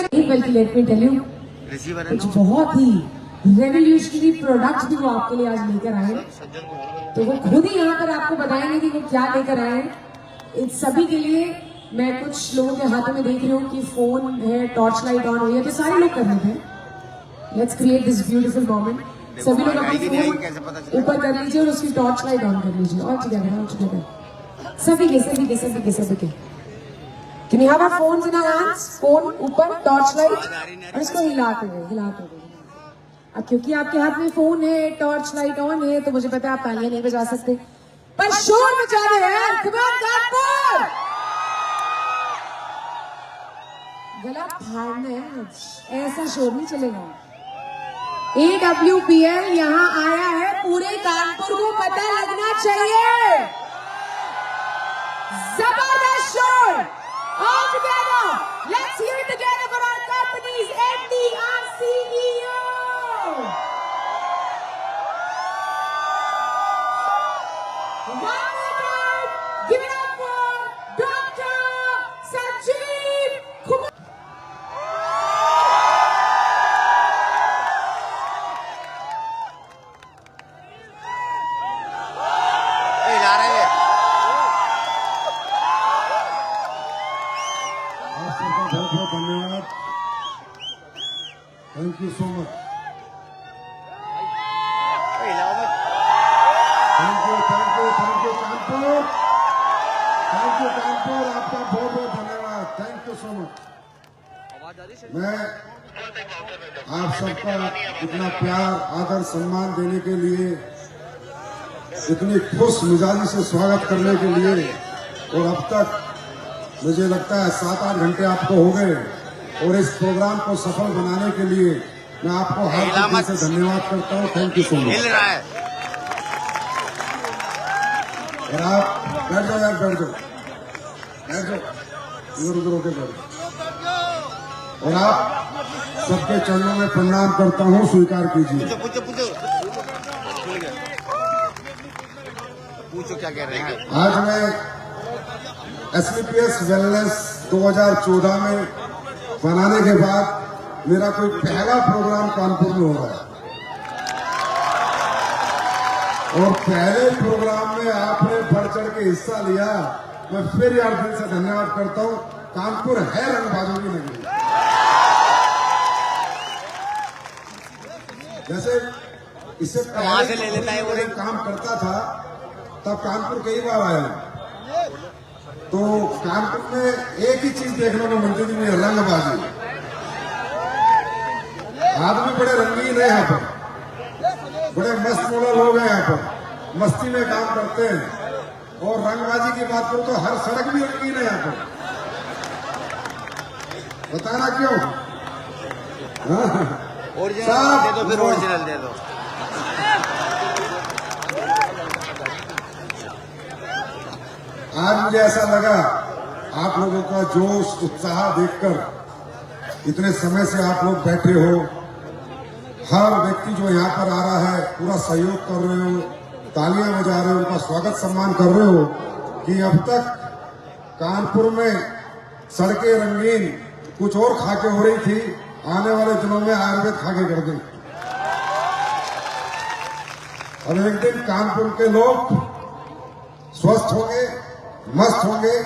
बल्कि let me tell you कुछ बहुत ही रेवोल्यूशनरी प्रोडक्ट भी वो आपके लिए आज लेकर आए, तो वो खुद ही यहाँ पर आपको बताएंगे कि वो क्या लेकर आए हैं। इन सभी के लिए मैं कुछ लोगों के हाथों में देख रही हूँ कि फोन है, टॉर्च लाइट ऑन हुई है, तो सारे लोग कर रहे थे। Let's create this beautiful moment. सभी लोग अपने फोन ऊपर कर लीजिए और उसकी टॉर्च लाइट ऑन कर लीजिए। और टुगेदर सभी के Can you have our phones in our hands? Phone ऊपर, टॉर्च लाइट, और इसको हिलाते हुए। अब क्योंकि आपके हाथ में फोन है, टॉर्च लाइट ऑन है, तो मुझे पता है आप तालियां नहीं बजा सकते, पर शोर मचा दे यार। कानपुर गला फाड़ना है, ऐसा शोर नहीं चलेगा। AWPL यहाँ आया है, पूरे कानपुर को पता लगना चाहिए। जबरदस्त शोर। All together, let's hear it together for our company's MD and CEO. One more time, give it up for Dr. Sanjeev Kumar. बहुत बहुत धन्यवाद। Thank you so much. Thank you Kanpur. आपका बहुत बहुत धन्यवाद। Thank you so much. मैं आप सबका इतना प्यार, आदर, सम्मान देने के लिए, इतनी खुश मिजाजी से स्वागत करने के लिए, और अब तक मुझे लगता है 7-8 घंटे आपको हो गए, और इस प्रोग्राम को सफल बनाने के लिए मैं आपको हार्दिक दिल से धन्यवाद करता हूँ। Thank you so much. और आप बैठ जाओ यार, बैठ जाओ, इधर उधर होके बैठ जाओ। और आप सबके चरणों में प्रणाम करता हूँ, स्वीकार कीजिए। पूछो क्या कह रहे हैं। आज मैं SBPS वेलनेस 2014 में बनाने के बाद मेरा कोई पहला प्रोग्राम कानपुर में हो रहा है, और पहले प्रोग्राम में आपने बढ़ चढ़ के हिस्सा लिया। मैं फिर यार दिल से धन्यवाद करता हूँ। कानपुर है रंगबाजों की नगरी। जैसे इससे वहां से ले लेता है वो काम करता था, तब कानपुर कई बार आया, तो कानपुर में एक ही चीज देखने को मिलती थी, रंगबाजी। आदमी बड़े रंगीन है यहाँ पर, बड़े मस्त मोला लोग हैं यहाँ पर, मस्ती में काम करते हैं। और रंगबाजी की बात करूं तो हर सड़क भी रंगीन है यहाँ पर। बताना क्यों? ओरिजिनल दे दो, फिर ओरिजिनल दे दो। आज मुझे ऐसा लगा, आप लोगों का जोश, उत्साह देखकर, इतने समय से आप लोग बैठे हो, हर व्यक्ति जो यहाँ पर आ रहा है पूरा सहयोग कर रहे हो, तालियां बजा रहे हो, उनका स्वागत सम्मान कर रहे हो, कि अब तक कानपुर में सड़कें रंगीन कुछ और खाके हो रही थी, आने वाले दिनों में आयुर्वेद खाके कर दें। और एक दिन कानपुर के लोग स्वस्थ होंगे, मस्त होंगे।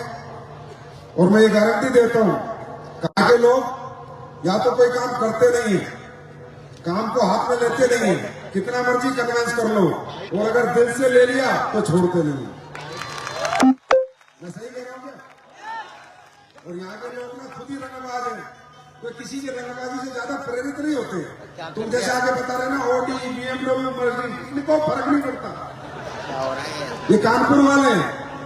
और मैं ये गारंटी देता हूं, कहाँ के लोग या तो कोई काम करते नहीं है, काम को हाथ में लेते नहीं है, कितना मर्जी कन्वेंस कर लो, और अगर दिल से ले लिया तो छोड़ते नहीं। मैं सही कह रहा हूं क्या? और यहाँ के लोग ना खुद ही रंगबाज है, कोई किसी की रंगबाजी से ज्यादा प्रेरित नहीं होते। तुम जैसे आगे बता रहे ना, ऑडी, BMW, मर्जी, इनको फर्क नहीं पड़ता। ये कानपुर वाले हैं,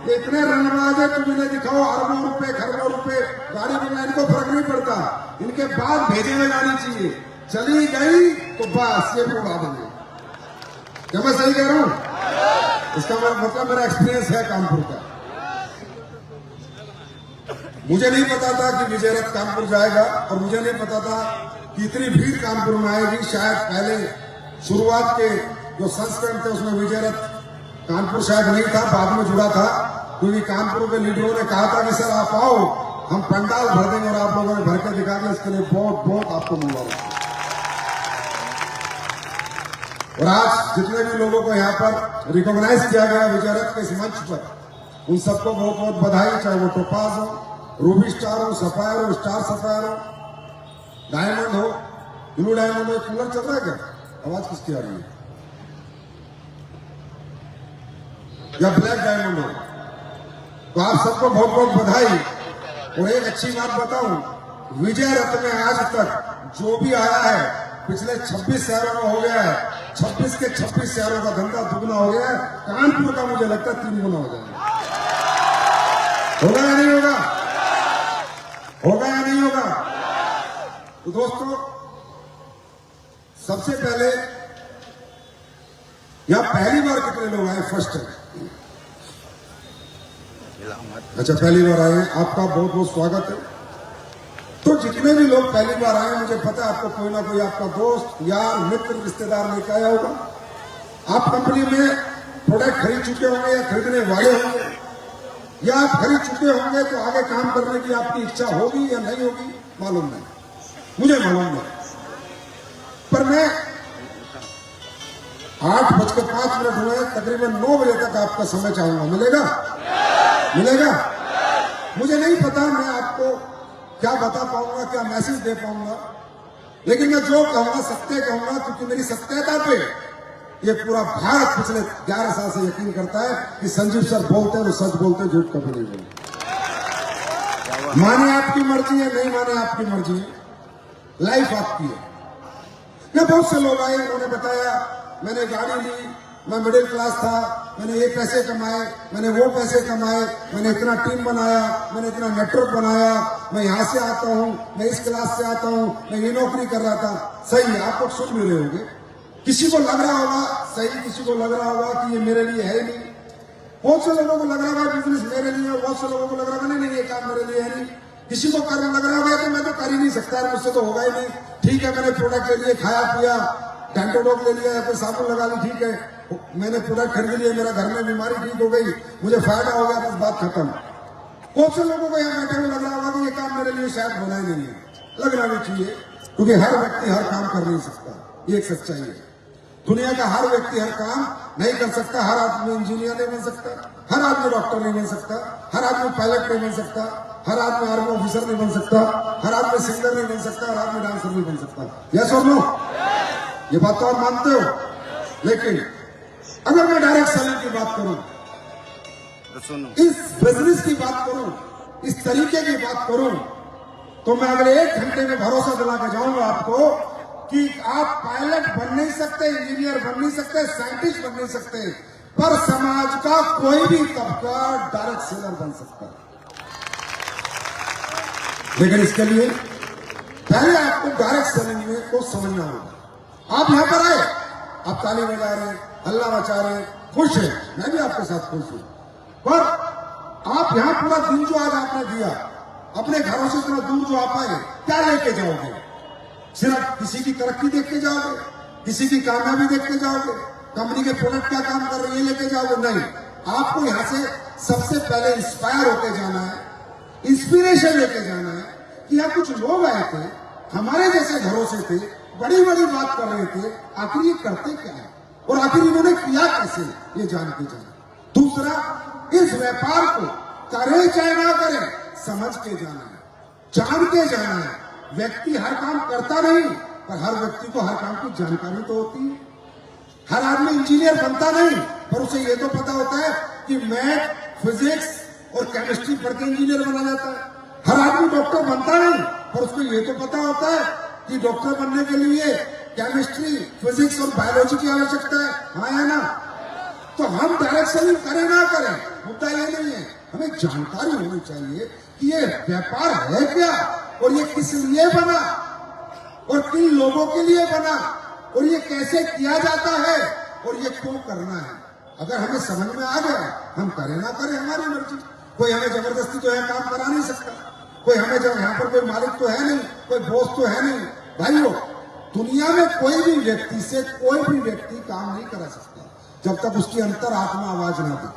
इतने रंगबाज है, तुम इन्हें दिखाओ अरबों रुपए, खरबों रुपए गाड़ी बनना, इनको फर्क नहीं पड़ता। इनके बाद भेजे में जानी चाहिए, चली गई तो बस ये उड़ा देंगे। क्या मैं सही कह रहा हूं? इसका मतलब मेरा एक्सपीरियंस है कानपुर का। मुझे नहीं पता था कि विजय रथ कानपुर जाएगा, और मुझे नहीं पता था कि इतनी भीड़ कानपुर में आएगी। शायद पहले शुरुआत के जो संस्करण थे उसमें विजय रथ कानपुर शायद नहीं था, बाद में जुड़ा था, क्योंकि कानपुर के लीडरों ने कहा था कि सर आप आओ, हम पंडाल भर देंगे और आप लोगों ने भर के दिखा दिया, इसके लिए बहुत बहुत आपको मुबारक। और आज जितने भी लोगों को यहाँ पर रिकॉग्नाइज किया गया विजय रथ के इस मंच पर, उन सबको बहुत बहुत बधाई, चाहे वो टोपाज हो, रूबी स्टार हो, सफायर हो, स्टार सफायर हो, डायमंड हो, ब्लू डायमंड हो। कूलर चल रहा है क्या? आवाज किसकी आ रही है? या ब्लैक डायमंड हो। तो आप सबको बहुत बहुत बधाई। और एक अच्छी बात बताऊं, विजय रथ में आज तक जो भी आया है पिछले 26 शहरों में हो गया है, 26 के 26 शहरों का धंधा दुगना हो गया है। कानपुर का मुझे लगता है 3 गुना हो जाएगा। होगा या नहीं होगा? होगा या नहीं होगा? तो दोस्तों, सबसे पहले यहां पहली बार कितने लोग आए? First time. अच्छा, पहली बार आए हैं, आपका बहुत बहुत स्वागत है। तो जितने भी लोग पहली बार आए, मुझे पता है आपको कोई ना कोई आपका दोस्त, यार, मित्र, रिश्तेदार लेकर आया होगा। आप कंपनी में प्रोडक्ट खरीद चुके होंगे या खरीदने वाले होंगे, या आप खरीद चुके होंगे तो आगे काम करने की आपकी इच्छा होगी या नहीं होगी मालूम नहीं, मुझे मालूम नहीं। पर मैं 8:05 हुए, तकरीबन 9 बजे तक आपका समय चाहूंगा। मिलेगा? मिलेगा? मुझे नहीं पता मैं आपको क्या बता पाऊंगा, क्या मैसेज दे पाऊंगा, लेकिन मैं जो कहूंगा सत्य कहूंगा, क्योंकि मेरी सत्यता पे ये पूरा भारत पिछले 11 साल से यकीन करता है कि संजीव सर बोलते हैं तो सच बोलते हैं, झूठ कभी नहीं बोलते। माने आपकी मर्जी है, नहीं माने आपकी मर्जी है, लाइफ आपकी है। मैं बहुत से लोग आए, उन्होंने बताया मैंने गाड़ी ली, मैं मिडिल क्लास था, मैंने ये पैसे कमाए, मैंने वो पैसे कमाए, मैंने इतना टीम बनाया, मैंने इतना नेटवर्क बनाया, मैं यहाँ से आता हूँ, मैं इस क्लास से आता हूँ, मैं ये नौकरी कर रहा था। सही है, आप लोग सुन भी रहे होंगे। किसी को लग रहा होगा सही, किसी को लग रहा होगा कि ये मेरे लिए है ही नहीं। बहुत से लोगों को लग रहा होगा बिजनेस मेरे लिए, बहुत से लोगों को लग रहा होगा नहीं ये काम मेरे लिए है नहीं। किसी को करने लग रहा होगा कि मैं तो कर ही नहीं सकता, मुझसे तो होगा ही नहीं। ठीक है, मैंने प्रोडक्ट ले लिए, खाया पिया, डेंटोडॉक ले लिया, या फिर साबुन लगा ली, ठीक है, मैंने प्रोडक्ट खरीद लिया, मेरा घर में बीमारी ठीक हो गई, मुझे फायदा हो गया, बस बात खत्म। बहुत से लोगों को यहाँ बैठे हुए लग रहा होगा कि ये काम मेरे लिए शायद होना ही नहीं है। लगना भी चाहिए, क्योंकि हर व्यक्ति हर काम कर नहीं सकता, ये एक सच्चाई है। दुनिया का हर व्यक्ति हर काम नहीं कर सकता। हर आदमी इंजीनियर नहीं बन सकता, हर आदमी डॉक्टर नहीं बन सकता, हर आदमी पायलट नहीं बन सकता, हर आदमी आर्मी ऑफिसर नहीं बन सकता, हर आदमी सिंगर नहीं बन सकता, हर आदमी डांसर नहीं बन सकता। यस और नो? ये बात तो आप मानते हो। लेकिन अगर मैं डायरेक्ट सेलिंग की बात करूं, इस बिजनेस की बात करूं, इस तरीके की बात करूं, तो मैं अगले 1 घंटे में भरोसा दिला के जाऊंगा आपको कि आप पायलट बन नहीं सकते, इंजीनियर बन नहीं सकते, साइंटिस्ट बन नहीं सकते, पर समाज का कोई भी तबका डायरेक्ट सेलर बन सकता है। लेकिन इसके लिए पहले आपको डायरेक्ट सेलिंग में को समझना होगा। आप यहां पर आए, आप ताली बजा रहे हैं, हल्ला मचा रहे हैं, खुश है, मैं भी आपके साथ खुश हूं। पर आप यहां पूरा दिन जो आज आपने दिया, अपने घरों से इतना दूर जो आप आए, क्या लेके जाओगे? सिर्फ किसी की तरक्की देख के जाओगे, किसी की कामयाबी देख के जाओगे, कंपनी के प्रोडक्ट क्या काम कर रही है लेके जाओगे? नहीं, आपको यहां से सबसे पहले इंस्पायर होके जाना है, इंस्पिरेशन लेके जाना है कि यहाँ कुछ लोग आए थे, हमारे जैसे घरों से थे, बड़ी बड़ी बात कर रहे थे, आखिर ये करते क्या है और आखिर इन्होंने किया कैसे, ये जान के जाना। दूसरा, इस व्यापार को करें चाहे ना करें, समझ के जाना है, जान के जाना है। व्यक्ति हर काम करता नहीं, पर हर व्यक्ति को हर काम की जानकारी तो होती है। हर आदमी इंजीनियर बनता नहीं, पर उसे ये तो पता होता है कि मैथ, फिजिक्स और केमिस्ट्री पढ़ के इंजीनियर बना जाता है। हर आदमी डॉक्टर बनता नहीं, पर उसको ये तो पता होता है कि डॉक्टर बनने के लिए केमिस्ट्री, फिजिक्स और बायोलॉजी की आवश्यकता है। हाँ या ना? तो हम डायरेक्ट सेलिंग करें ना करें, मुद्दा ये नहीं है, हमें जानकारी होनी चाहिए कि ये व्यापार है क्या, और ये किस लिए बना, और किन लोगों के लिए बना, और ये कैसे किया जाता है, और ये क्यों करना है। अगर हमें समझ में आ गया, हम करें ना करें हमारी मर्जी। कोई हमें जबरदस्ती तो यहाँ काम करा नहीं सकता, कोई हमें जब यहाँ पर कोई मालिक तो है नहीं, कोई बॉस तो है नहीं। भाइयों, दुनिया में कोई भी व्यक्ति से कोई भी व्यक्ति काम नहीं करा सकता जब तक उसकी अंतर आत्मा आवाज ना दे।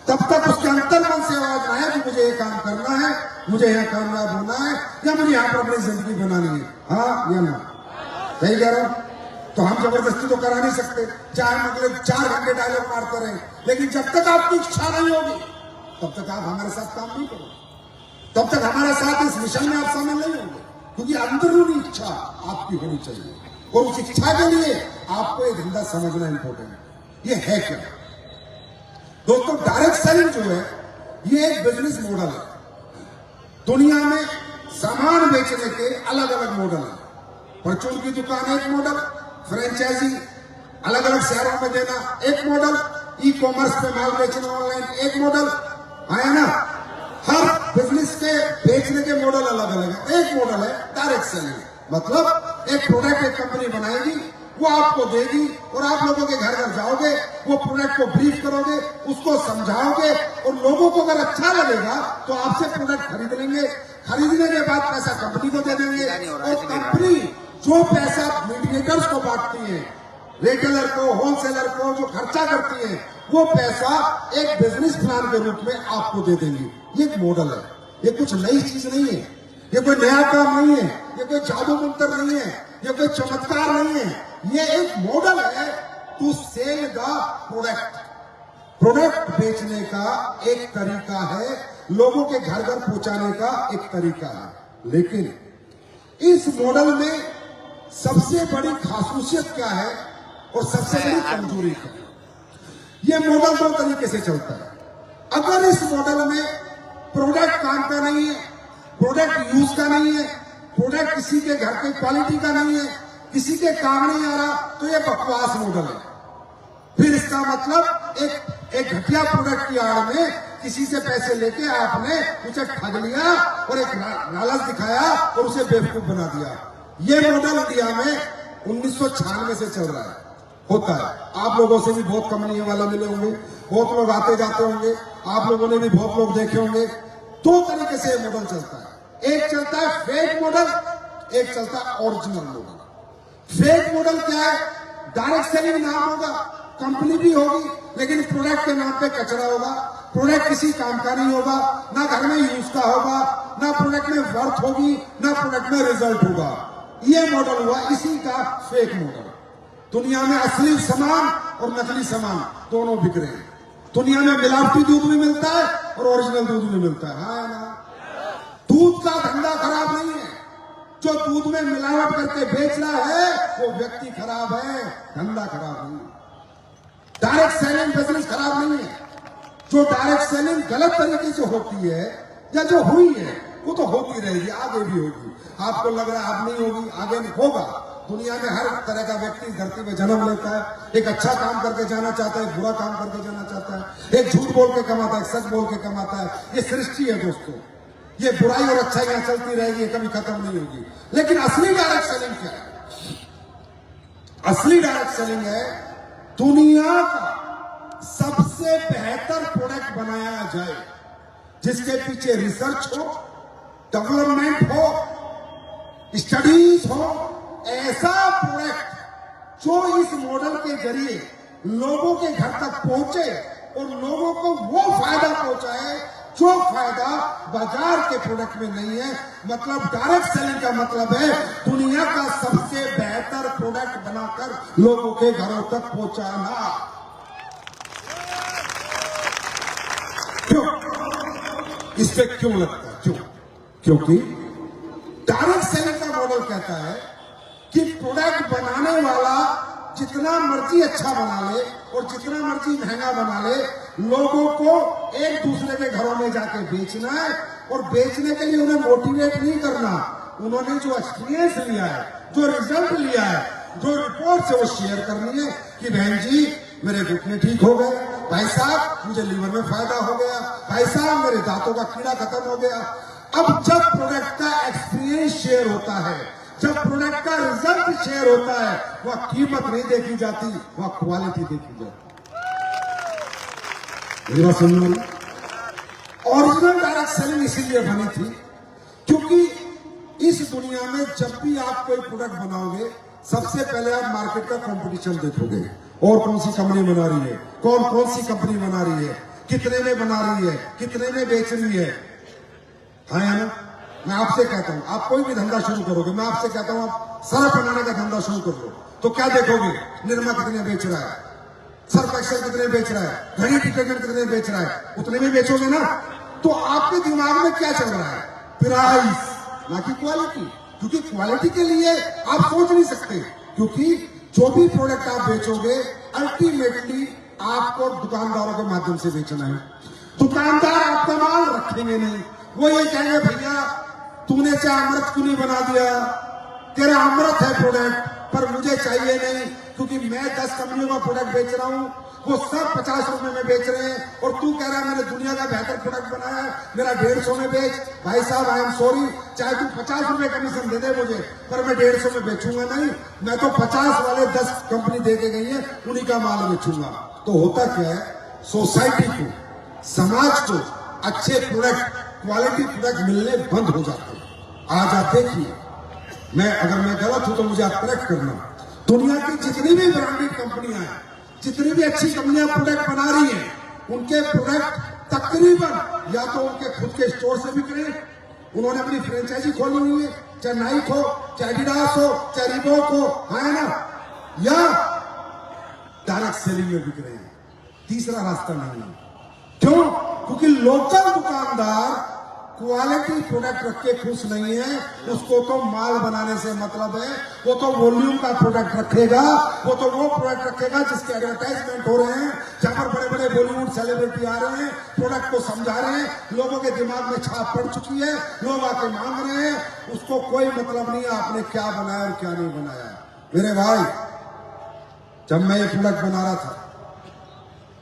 तब तक उसके अंतर मन से आवाज आए कि मुझे ये काम करना है, मुझे यहाँ कामयाब होना है, या मुझे यहाँ पर अपनी जिंदगी बनानी है, हाँ या ना? सही कह रहा हूं? तो हम जबरदस्ती तो करा नहीं सकते, चाहे मतलब 4 घंटे डायलॉग मारते रहे, लेकिन जब तक आपकी इच्छा नहीं होगी तब तक आप हमारे साथ काम नहीं करोगे, तब तक हमारे साथ इस मिशन में आप शामिल नहीं होंगे, क्योंकि अंदरूनी इच्छा आपकी होनी चाहिए, और उस इच्छा के लिए आपको ये धंधा समझना इंपॉर्टेंट है। ये है क्या दोस्तों? डायरेक्ट सेलिंग जो है ये एक बिजनेस मॉडल है। दुनिया में सामान बेचने के अलग अलग मॉडल है। परचून की दुकान एक मॉडल, फ्रेंचाइजी अलग अलग शहरों में देना एक मॉडल, ई कॉमर्स पे माल बेचना ऑनलाइन एक मॉडल, आया ना? हर बिजनेस के बेचने के मॉडल अलग अलग है। एक मॉडल है डायरेक्ट सेलिंग, मतलब एक प्रोडक्ट एक कंपनी बनाएगी, वो आपको देगी और आप लोगों के घर घर जाओगे, वो प्रोडक्ट को ब्रीफ करोगे, उसको समझाओगे, और लोगों को अगर अच्छा लगेगा तो आपसे प्रोडक्ट खरीद लेंगे। खरीदने के बाद पैसा कंपनी को दे देंगे, और कंपनी जो पैसा मीडिएटर्स को बांटती है, रिटेलर को, होलसेलर को जो खर्चा करती है, वो पैसा एक बिजनेस प्लान के रूप में आपको दे देंगे। ये एक मॉडल है, ये कुछ नई चीज नहीं है, ये कोई नया काम नहीं है, ये कोई जादू मंत्र नहीं है, ये कोई चमत्कार नहीं है, ये एक मॉडल है to sell the product. Product बेचने का एक तरीका है, लोगों के घर घर पहुंचाने का एक तरीका है। लेकिन इस मॉडल में सबसे बड़ी खासूसियत क्या है और सबसे बड़ी कमजोरी क्या है? ये मॉडल 2 तरीके से चलता है। अगर इस मॉडल में प्रोडक्ट काम का नहीं है, प्रोडक्ट यूज का नहीं है, प्रोडक्ट किसी के घर की क्वालिटी का नहीं है, किसी के काम नहीं आ रहा, तो ये बकवास मॉडल है। फिर इसका मतलब एक घटिया प्रोडक्ट की आड़ में किसी से पैसे लेके आपने उसे ठग लिया और एक लालच दिखाया और उसे बेवकूफ बना दिया। ये मॉडल इंडिया में 1996 से चल रहा है, होता है। आप लोगों से भी बहुत कंपनियों वाले मिले होंगे, बहुत लोग आते जाते होंगे, आप लोगों ने भी बहुत लोग देखे होंगे। 2 तरीके से ये मॉडल चलता है, एक चलता है फेक मॉडल, एक चलता है ओरिजिनल मॉडल। फेक मॉडल क्या है? डायरेक्ट सेलिंग नाम होगा, कंपनी भी होगी, लेकिन प्रोडक्ट के नाम पे कचरा होगा, प्रोडक्ट किसी काम का नहीं होगा, ना घर में यूज का होगा, ना प्रोडक्ट में वर्थ होगी, ना प्रोडक्ट में रिजल्ट होगा। ये मॉडल हुआ इसी का फेक मॉडल। दुनिया में असली सामान और नकली सामान दोनों बिक रहे हैं। दुनिया में मिलावटी दूध भी मिलता है और ओरिजिनल दूध भी मिलता है, हाँ ना? दूध का धंधा खराब नहीं है, जो दूध में मिलावट करके बेच रहा है वो व्यक्ति खराब है, धंधा खराब नहीं। डायरेक्ट सेलिंग बिजनेस खराब नहीं है। जो डायरेक्ट सेलिंग गलत तरीके से होती है या जो हुई है वो तो होती रहेगी, आगे भी होगी। आपको लग रहा है अब नहीं होगी, आगे नहीं होगा। दुनिया में हर तरह का व्यक्ति धरती में जन्म लेता है, एक अच्छा काम करके जाना चाहता है, एक बुरा काम करके जाना चाहता है, एक झूठ बोल के कमाता है, सच बोल के कमाता है। ये सृष्टि है दोस्तों, ये बुराई और अच्छाई यहाँ चलती रहेगी, कभी खत्म नहीं होगी। लेकिन असली डायरेक्ट सेलिंग क्या है? असली डायरेक्ट सेलिंग है दुनिया का सबसे बेहतर प्रोडक्ट बनाया जाए, जिसके पीछे रिसर्च हो, डेवलपमेंट हो, स्टडीज हो, ऐसा प्रोडक्ट जो इस मॉडल के जरिए लोगों के घर तक पहुंचे और लोगों को वो फायदा पहुंचाए जो फायदा बाजार के प्रोडक्ट में नहीं है। मतलब डायरेक्ट सेलिंग का मतलब है दुनिया का सबसे बेहतर प्रोडक्ट बनाकर लोगों के घरों तक पहुंचाना। क्यों? इस पे क्यों लगता है? क्यों? क्योंकि डायरेक्ट सेलिंग का मॉडल कहता है कि प्रोडक्ट बनाने वाला जितना मर्जी अच्छा बना ले और जितना मर्जी महंगा बना ले, लोगों को एक दूसरे के घरों में जाके बेचना है। और बेचने के लिए उन्हें मोटिवेट नहीं करना, उन्होंने जो एक्सपीरियंस लिया है, जो रिजल्ट लिया है, जो रिपोर्ट से वो शेयर करनी है कि बहन जी मेरे घुटने ठीक हो गए, भाई साहब मुझे लीवर में फायदा हो गया, भाई साहब मेरे दांतों का कीड़ा खत्म हो गया। अब जब प्रोडक्ट का एक्सपीरियंस शेयर होता है, जब प्रोडक्ट का रिजल्ट शेयर होता है, वह कीमत नहीं देखी जाती, वह क्वालिटी देखी जाती। मेरी बात सुनने वाली, ओरिजिनल डायरेक्ट सेलिंग इसीलिए बनी थी क्योंकि इस दुनिया में जब भी आप कोई प्रोडक्ट बनाओगे, सबसे पहले आप मार्केट का कंपटीशन देखोगे, और कौन सी कंपनी बना रही है, कौन कौन सी कंपनी बना रही है। कितने में बना रही है, कितने में बेच रही है ना। मैं आपसे कहता हूं, आप कोई भी धंधा शुरू करोगे, मैं आपसे कहता हूं आप सर्फ बनाने का धंधा शुरू कर लो, तो क्या देखोगे? निरमा कितने बेच रहा है, सर्फ एक्सेल कितने बेच रहा है, घड़ी डिटर्जेंट कितने बेच रहा है, उतने में बेचोगे ना। तो आपके दिमाग में क्या चल रहा है? प्राइस, ना कि क्वालिटी। क्योंकि क्वालिटी के लिए आप सोच नहीं सकते, क्योंकि जो भी प्रोडक्ट आप बेचोगे अल्टीमेटली आपको दुकानदारों के माध्यम से बेचना है। दुकानदार आपका माल रखेंगे नहीं, वो ये कहेंगे भैया तूने चाहे अमृत क्यों नहीं बना दिया, तेरा अमृत है प्रोडक्ट पर मुझे चाहिए नहीं, क्योंकि मैं 10 कंपनियों का प्रोडक्ट बेच रहा हूं, वो सब 50 रुपए में बेच रहे हैं, और तू कह रहा है मैंने दुनिया का बेहतर प्रोडक्ट बनाया है, मेरा 150 में बेच। भाई साहब आई एम सॉरी, चाहे तू 50 रुपए कमीशन दे दे मुझे, पर मैं 150 में बेचूंगा नहीं। मैं तो 50 वाले 10 कंपनी दे के गई है, उन्हीं का माल बेचूंगा। तो होता क्या है, सोसाइटी को, समाज को अच्छे प्रोडक्ट, क्वालिटी प्रोडक्ट मिलने बंद हो जाते हैं। आज आप देखिए, अगर मैं गलत हूं तो मुझे आप करेक्ट करना, दुनिया की जितनी भी ब्रांडेड कंपनियां हैं, जितनी भी अच्छी कंपनियां प्रोडक्ट बना रही हैं, उनके प्रोडक्ट तकरीबन या तो उनके खुद के स्टोर से बिक रहे हैं, उन्होंने अपनी फ्रेंचाइजी खोली हुई है, चाहे नाइक हो, चाहे एडिडास हो, चाहे रिबॉक हो, है ना, या डायरेक्ट सेलिंग में बिक रहे हैं। तीसरा रास्ता नहीं है। क्यों? क्योंकि लोकल दुकानदार क्वालिटी प्रोडक्ट रख के खुश नहीं है, उसको तो माल बनाने से मतलब है, वो तो वॉल्यूम का प्रोडक्ट रखेगा, वो तो वो प्रोडक्ट रखेगा जिसके एडवर्टाइजमेंट हो रहे हैं, जहां पर बड़े बड़े बॉलीवुड सेलिब्रिटी आ रहे हैं, प्रोडक्ट को समझा रहे हैं, लोगों के दिमाग में छाप पड़ चुकी है, लोग आके मांग रहे हैं, उसको कोई मतलब नहीं है आपने क्या बनाया और क्या नहीं बनाया। मेरे भाई, जब मैं ये प्रोडक्ट बना रहा था,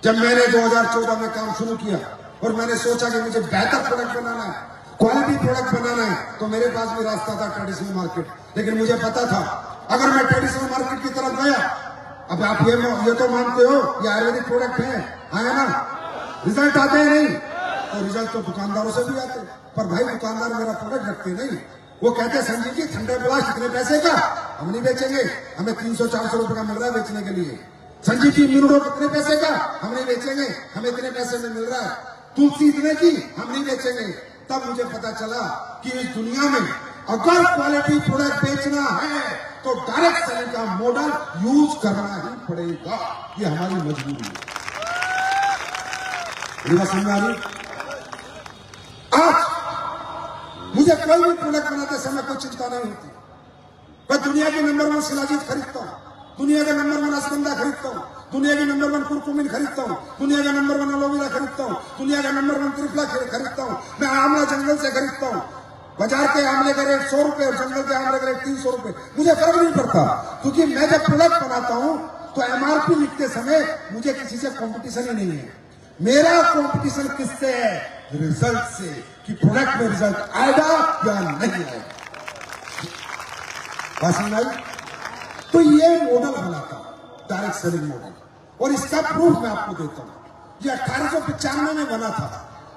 जब मैंने 2014 में काम शुरू किया और मैंने सोचा कि मुझे बेहतर प्रोडक्ट बनाना है, क्वालिटी प्रोडक्ट बनाना है, तो मेरे पास भी रास्ता था ट्रेडिशनल मार्केट। लेकिन मुझे पता था अगर मैं ट्रेडिशनल मार्केट की तरफ गया, अब आप ये तो मानते हो ये आयुर्वेदिक प्रोडक्ट है ना, रिजल्ट आते हैं नहीं, तो रिजल्ट तो दुकानदारों से भी आते, पर भाई दुकानदार मेरा प्रोडक्ट रखते नहीं। वो कहते संजीव जी ठंडा ब्लास्ट कितने पैसे का, हम नहीं बेचेंगे, हमें 300-400 रुपए का मिल रहा है बेचने के लिए। संजीव जी म्यूरो कितने पैसे का, हम नहीं बेचेंगे, हमें इतने पैसे में मिल रहा है। तुलसी इतने की, हम नहीं बेचेंगे। तब मुझे पता चला कि इस दुनिया में अगर क्वालिटी प्रोडक्ट बेचना है तो डायरेक्ट सेलिंग का मॉडल यूज करना ही पड़ेगा, ये हमारी मजबूरी है। समझ आ रही? आज मुझे कोई भी प्रोडक्ट बनाते समय कोई चिंता नहीं होती। मैं दुनिया के नंबर 1 शिलाजीत खरीदता हूं, दुनिया के नंबर 1 असगंधा खरीदता हूं, दुनिया के नंबर 1 कुरकुमिन खरीदता हूं, दुनिया का नंबर 1 एलोवेरा खरीदता हूं, दुनिया का नंबर 1 त्रिफला खरीदता हूं। मैं आमला जंगल से खरीदता हूं। बाजार के आमले का रेट 100 रुपए और जंगल के आमले का रेट 300 रुपए, मुझे फर्क नहीं पड़ता, क्योंकि मैं जब प्रोडक्ट बनाता हूं तो एमआरपी लिखते समय मुझे किसी से कॉम्पिटिशन ही नहीं है। मेरा कॉम्पिटिशन किससे है? रिजल्ट से, कि प्रोडक्ट में रिजल्ट आएगा या नहीं आएगा। तो ये मॉडल बनाता डायरेक्ट सेलिंग मॉडल, और इसका प्रूफ मैं आपको देता हूं। ये 1895 में बना था,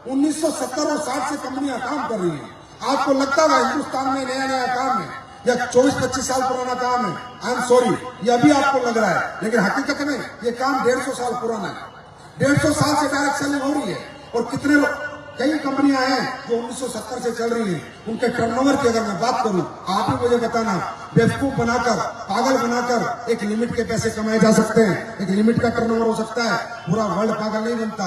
1970 और 60 से कंपनियां काम कर रही हैं। आपको लगता है हिंदुस्तान में नया नया काम है या 24-25 साल पुराना काम है, आई एम सॉरी, ये अभी आपको लग रहा है, लेकिन हकीकत में ये काम 150 साल पुराना है। 150 साल से डायरेक्ट सेलिंग हो रही है, और कितने लोग, कई कंपनियां हैं जो 1970 से चल रही हैं, उनके टर्नओवर की अगर मैं बात करूं, आप ही मुझे बताना, बेवकूफ बनाकर, पागल बनाकर एक लिमिट के पैसे कमाए जा सकते हैं, एक लिमिट का टर्नओवर हो सकता है, पूरा वर्ल्ड पागल नहीं बनता।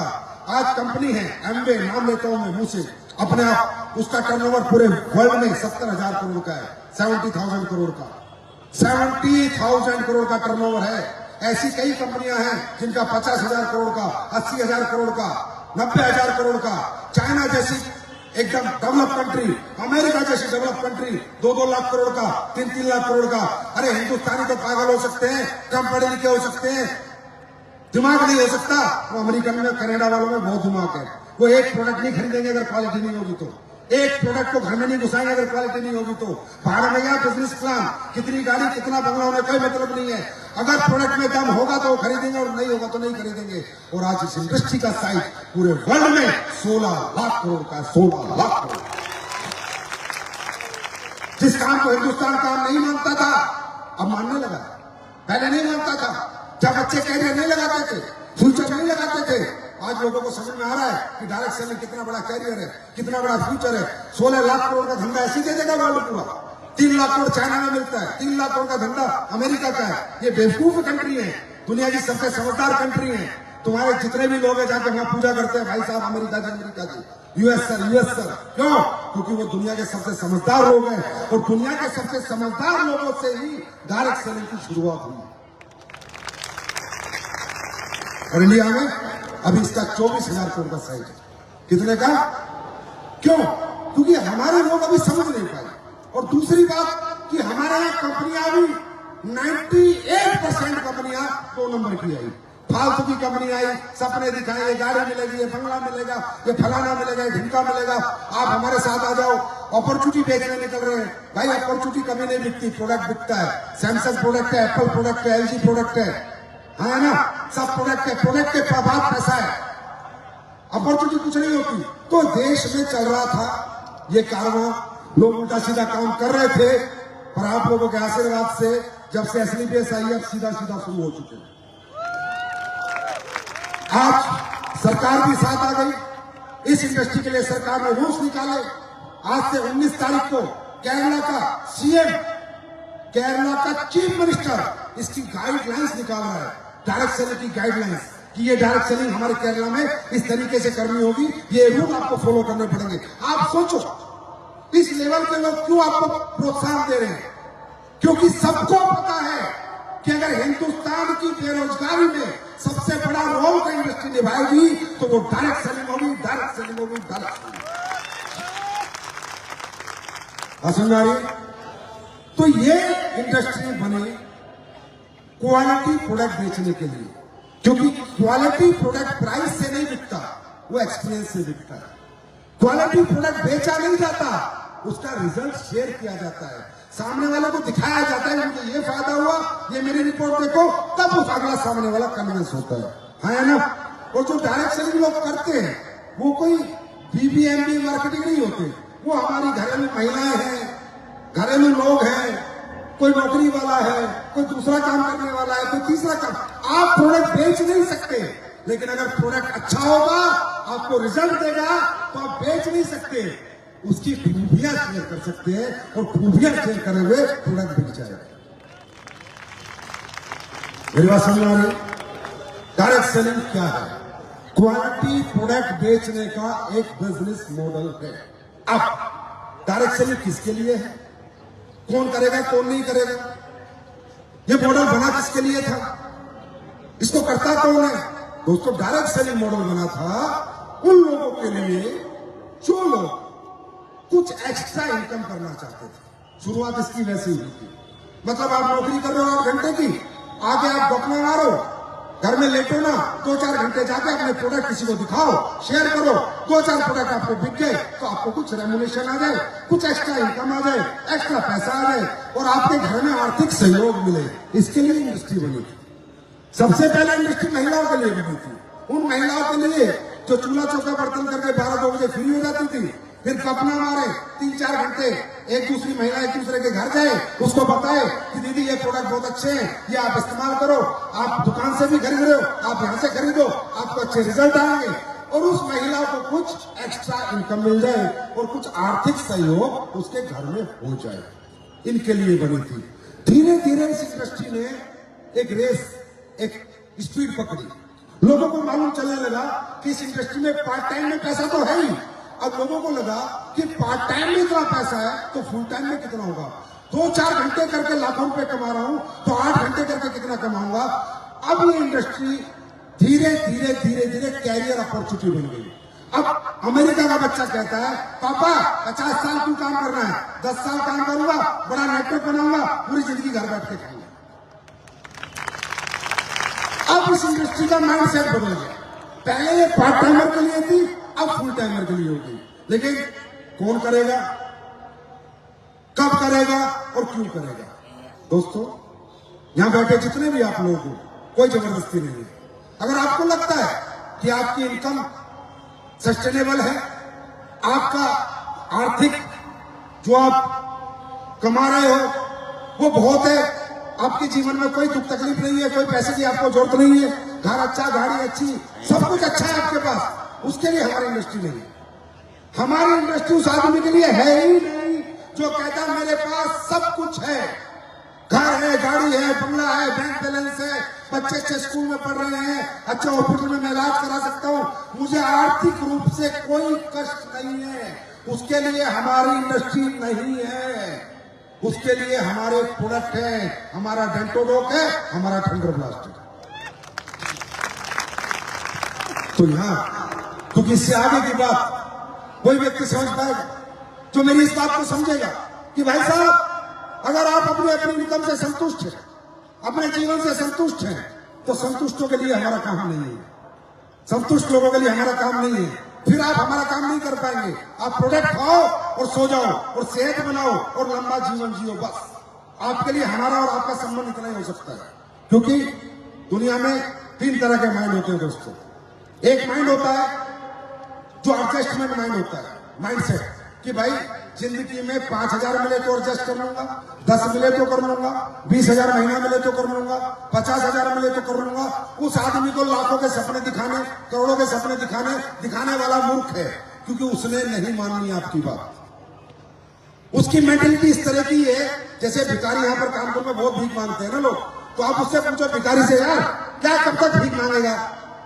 आज कंपनी है एमवे, नाम लेता हूं मैं मुंह से अपने आप, उसका टर्नओवर पूरे वर्ल्ड में 70,000 करोड़ का है, 70,000 करोड़ का, 70,000 करोड़ का टर्नओवर है। ऐसी कई कंपनियां हैं जिनका 50,000 करोड़ का, 80,000 करोड़ का, 90,000 करोड़ का। चाइना जैसी एकदम डेवलप कंट्री, अमेरिका जैसी डेवलप कंट्री 2-2 लाख करोड़ का, 3-3 लाख करोड़ का। अरे हिंदुस्तानी तो पागल हो सकते हैं, कम पढ़े लिखे हो सकते हैं, दिमाग नहीं हो सकता, वो अमेरिकन में, कनाडा वालों में बहुत दिमाग है। वो एक प्रोडक्ट नहीं खरीदेंगे अगर क्वालिटी नहीं होगी तो, एक प्रोडक्ट को घर में नहीं घुसाएंगे अगर क्वालिटी नहीं होगी तो। बाहर में गया बिजनेस प्लान, कितनी गाड़ी कितना बंगला होने कोई मतलब नहीं है, अगर प्रोडक्ट में दम होगा तो वो खरीदेंगे और नहीं होगा तो नहीं खरीदेंगे। और आज इस इंडस्ट्री का साइज पूरे वर्ल्ड में 16 लाख करोड़ का, 16 लाख करोड़। जिस काम को हिंदुस्तान काम नहीं मानता था, अब मानने लगा। पहले नहीं मानता था, जब बच्चे कैरियर नहीं लगाते थे, फ्यूचर नहीं लगाते थे, आज लोगों को समझ में आ रहा है कि डायरेक्ट सेलिंग कितना बड़ा कैरियर है, कितना बड़ा फ्यूचर है। 16 लाख करोड़ का धंधा ऐसे दे देगा वर्ल्ड पूरा। 3 लाख करोड़ चाइना में मिलता है, 3 लाख करोड़ का धंधा अमेरिका का है। ये बेवकूफ कंट्री है, दुनिया की सबसे समझदार कंट्री है। तुम्हारे जितने भी लोग हैं जाके वहां पूजा करते हैं, भाई साहब अमेरिका जी, यूएस सर। क्यों? क्योंकि वो दुनिया के सबसे समझदार लोग हैं और दुनिया के सबसे समझदार लोगों से ही डायरेक्ट सेलिंग की शुरुआत हुई। और इंडिया में अभी इसका 24,000 करोड़ का साइज है। कितने का? क्यों? क्योंकि हमारे लोग अभी समझ नहीं पाए। और दूसरी बात कि हमारे यहाँ कंपनियां अभी 98% कंपनियां 2 नंबर की आई, फालतू की कंपनी आई, सपने दिखाए, ये गाड़ी मिलेगी, ये बंगला मिलेगा, ये फलाना मिलेगा, ये ढिमका मिलेगा, आप हमारे साथ आ जाओ। अपॉर्चुनिटी बेचने निकल रहे हैं। भाई अपॉर्चुनिटी कभी नहीं बिकती, प्रोडक्ट बिकता है। सैमसंग प्रोडक्ट है, एप्पल प्रोडक्ट है, एलजी प्रोडक्ट है ना, सब प्रोडक्ट है। प्रोडक्ट के बाद पैसा है, अपॉर्चुनिटी कुछ नहीं होती। तो देश में चल रहा था ये कारवां, लोग उल्टा सीधा काम कर रहे थे, पर आप लोगों के आशीर्वाद से जब से एसलीपीएस आई है सीधा शुरू हो चुके हैं। आज सरकार भी साथ आ गई। इस इंडस्ट्री के लिए सरकार ने रूल्स निकाले। आज से 19 तारीख को केरला का सीएम, केरला का चीफ मिनिस्टर इसकी गाइडलाइंस निकाल रहा है, डायरेक्ट सेलिंग की गाइडलाइंस, कि ये डायरेक्ट सेलिंग हमारे केरला में इस तरीके से करनी होगी, ये रूल आपको फॉलो करने पड़ेंगे। आप सोचो इस लेवल के लोग क्यों आपको प्रोत्साहन दे रहे हैं? क्योंकि सबको पता है कि अगर हिंदुस्तान की बेरोजगारी में सबसे बड़ा रोल का इंडस्ट्री निभाएगी तो वो डायरेक्ट सेलिंग होगी, डायरेक्ट सेलिंग होगी, डायरेक्ट सेलिंग। समझ। तो ये इंडस्ट्री बने क्वालिटी प्रोडक्ट बेचने के लिए, क्योंकि क्वालिटी प्रोडक्ट प्राइस से नहीं बिकता, वो एक्सपीरियंस से बिकता है। क्वालिटी प्रोडक्ट बेचा नहीं जाता, उसका रिजल्ट शेयर किया जाता है, सामने वाले को दिखाया जाता है मुझे ये फायदा हुआ, ये मेरी रिपोर्ट देखो, तब उस अगला सामने वाला कन्विंस होता है ना। और जो डायरेक्ट सेलिंग लोग करते हैं वो कोई बीबीएमबी मार्केटिंग नहीं होते, वो हमारी घरेलू महिलाएं हैं, घरेलू लोग हैं, कोई नौकरी वाला है, कोई दूसरा काम करने वाला है, कोई तीसरा काम। आप प्रोडक्ट बेच नहीं सकते, लेकिन अगर प्रोडक्ट अच्छा होगा, आपको रिजल्ट देगा, तो आप बेच नहीं सकते, उसकी खूबियां शेयर कर सकते हैं और खूबियां शेयर करे हुए प्रोडक्ट बिक जाएगा। मेरी बात समझ आ रही? डायरेक्ट सेलिंग क्या है? क्वालिटी प्रोडक्ट बेचने का एक बिजनेस मॉडल है। अब डायरेक्ट सेलिंग किसके लिए है, कौन करेगा कौन नहीं करेगा, ये मॉडल बना किसके लिए था, इसको करता कौन है? दोस्तों डायरेक्ट सेलिंग मॉडल बना था उन लोगों के लिए जो लोग कुछ एक्स्ट्रा इनकम करना चाहते थे। शुरुआत इसकी वैसे ही हुई थी। मतलब आप नौकरी कर रहे हो 8 घंटे की, आगे आप डॉक्यूमेंट मारो, घर में लेटो ना, 2-4 घंटे जाके अपने प्रोडक्ट किसी को दिखाओ, शेयर करो, 2-4 प्रोडक्ट आपको बिक गए तो आपको कुछ रेमुनेशन आ जाए, कुछ एक्स्ट्रा इनकम आ जाए, एक्स्ट्रा पैसा आ जाए और आपके घर में आर्थिक सहयोग मिले। इसके लिए इंडस्ट्री बनी थी। सबसे पहले इंडस्ट्री महिलाओं के लिए बनी थी, उन महिलाओं के लिए जो चूल्हा चौका बर्तन करके 12-2 बजे फ्री हो जाती थी, फिर कपना मारे 3-4 घंटे, एक दूसरी महिला एक दूसरे के घर जाए, उसको बताए कि दीदी ये प्रोडक्ट बहुत अच्छे हैं, ये आप इस्तेमाल करो, आप दुकान से भी खरीद रहे हो, आप यहाँ से खरीदो, आपको अच्छे रिजल्ट आएंगे, और उस महिला को कुछ एक्स्ट्रा इनकम मिल जाए और कुछ आर्थिक सहयोग उसके घर में हो जाए। इनके लिए बनी थी। धीरे धीरे इस इंडस्ट्री ने एक रेस, एक स्पीड पकड़ी। लोगों को मालूम चलने लगा कि इस इंडस्ट्री में पार्ट टाइम में पैसा तो है ही। अब लोगों को लगा कि पार्ट टाइम में इतना पैसा है तो फुल टाइम में कितना होगा। 2-4 घंटे करके लाखों रुपए कमा रहा हूं तो 8 घंटे करके कितना कमाऊंगा। अब ये इंडस्ट्री धीरे धीरे धीरे धीरे कैरियर अपॉर्चुनिटी बन गई। अब अमेरिका का बच्चा कहता है पापा 50 साल क्यों काम करना है, 10 साल काम करूंगा, बड़ा नेटवर्क बनाऊंगा, पूरी जिंदगी घर बैठ के खाऊंगा। अब इस इंडस्ट्री का माइंडसेट बदल गया। पहले ये पार्ट टाइमर के लिए थी, अब फुल टाइमर के लिए होगी। लेकिन कौन करेगा, कब करेगा और क्यों करेगा? दोस्तों यहां बैठे जितने भी आप लोग हो, कोई जबरदस्ती नहीं है। अगर आपको लगता है कि आपकी इनकम सस्टेनेबल है, आपका आर्थिक जो आप कमा रहे हो वो बहुत है, आपके जीवन में कोई दुख तकलीफ नहीं है, कोई पैसे की आपको जरूरत नहीं है, घर अच्छा, गाड़ी अच्छी, सब कुछ अच्छा है आपके पास, उसके लिए हमारी इंडस्ट्री नहीं है। हमारी इंडस्ट्री उस आदमी के लिए है ही नहीं जो कहता है मेरे पास सब कुछ है, घर है, गाड़ी है, बंगला है, बैंक बैलेंस है, बच्चे अच्छे स्कूल में पढ़ रहे हैं, अच्छे हॉस्पिटल में मैं इलाज करा सकता हूँ, मुझे आर्थिक रूप से कोई कष्ट नहीं है। उसके लिए हमारी इंडस्ट्री नहीं है, उसके लिए हमारे प्रोडक्ट है, हमारा डेंटोडोक है, हमारा थंडर ब्लास्ट है। तो यहां क्योंकि इससे आगे की बात कोई व्यक्ति समझ पाएगा जो मेरी इस बात को समझेगा कि भाई साहब, अगर आप अपनी इनकम से संतुष्ट हैं, अपने जीवन से संतुष्ट हैं, तो संतुष्टों के लिए हमारा काम नहीं है, संतुष्ट लोगों के लिए हमारा काम नहीं है, फिर आप हमारा काम नहीं कर पाएंगे। आप प्रोडक्ट खाओ और सो जाओ और सेहत बनाओ और लंबा जीवन जियो, बस आपके लिए हमारा और आपका संबंध इतना ही हो सकता है। क्योंकि दुनिया में 3 तरह के माइंड होते हैं दोस्तों। एक माइंड होता है जो एडजस्टमेंट माइंड होता है, माइंड सेट कि भाई जिंदगी में 5,000 मिले तो एडजस्ट कर लूंगा, 10 मिले तो कर लूंगा, 20,000 महीना मिले तो कर लूंगा, 50,000 मिले तो कर लूंगा। उस आदमी को लाखों के सपने दिखाने, करोड़ों के सपने दिखाने वाला मूर्ख है, क्योंकि उसने नहीं मानी आपकी बात। उसकी मेंटेलिटी इस तरह की है, जैसे भिखारी यहाँ पर कानपुर में बहुत भीख मांगते हैं ना लोग, तो आप उससे पूछो भिखारी से, यार क्या कब तक भीख मांगेगा,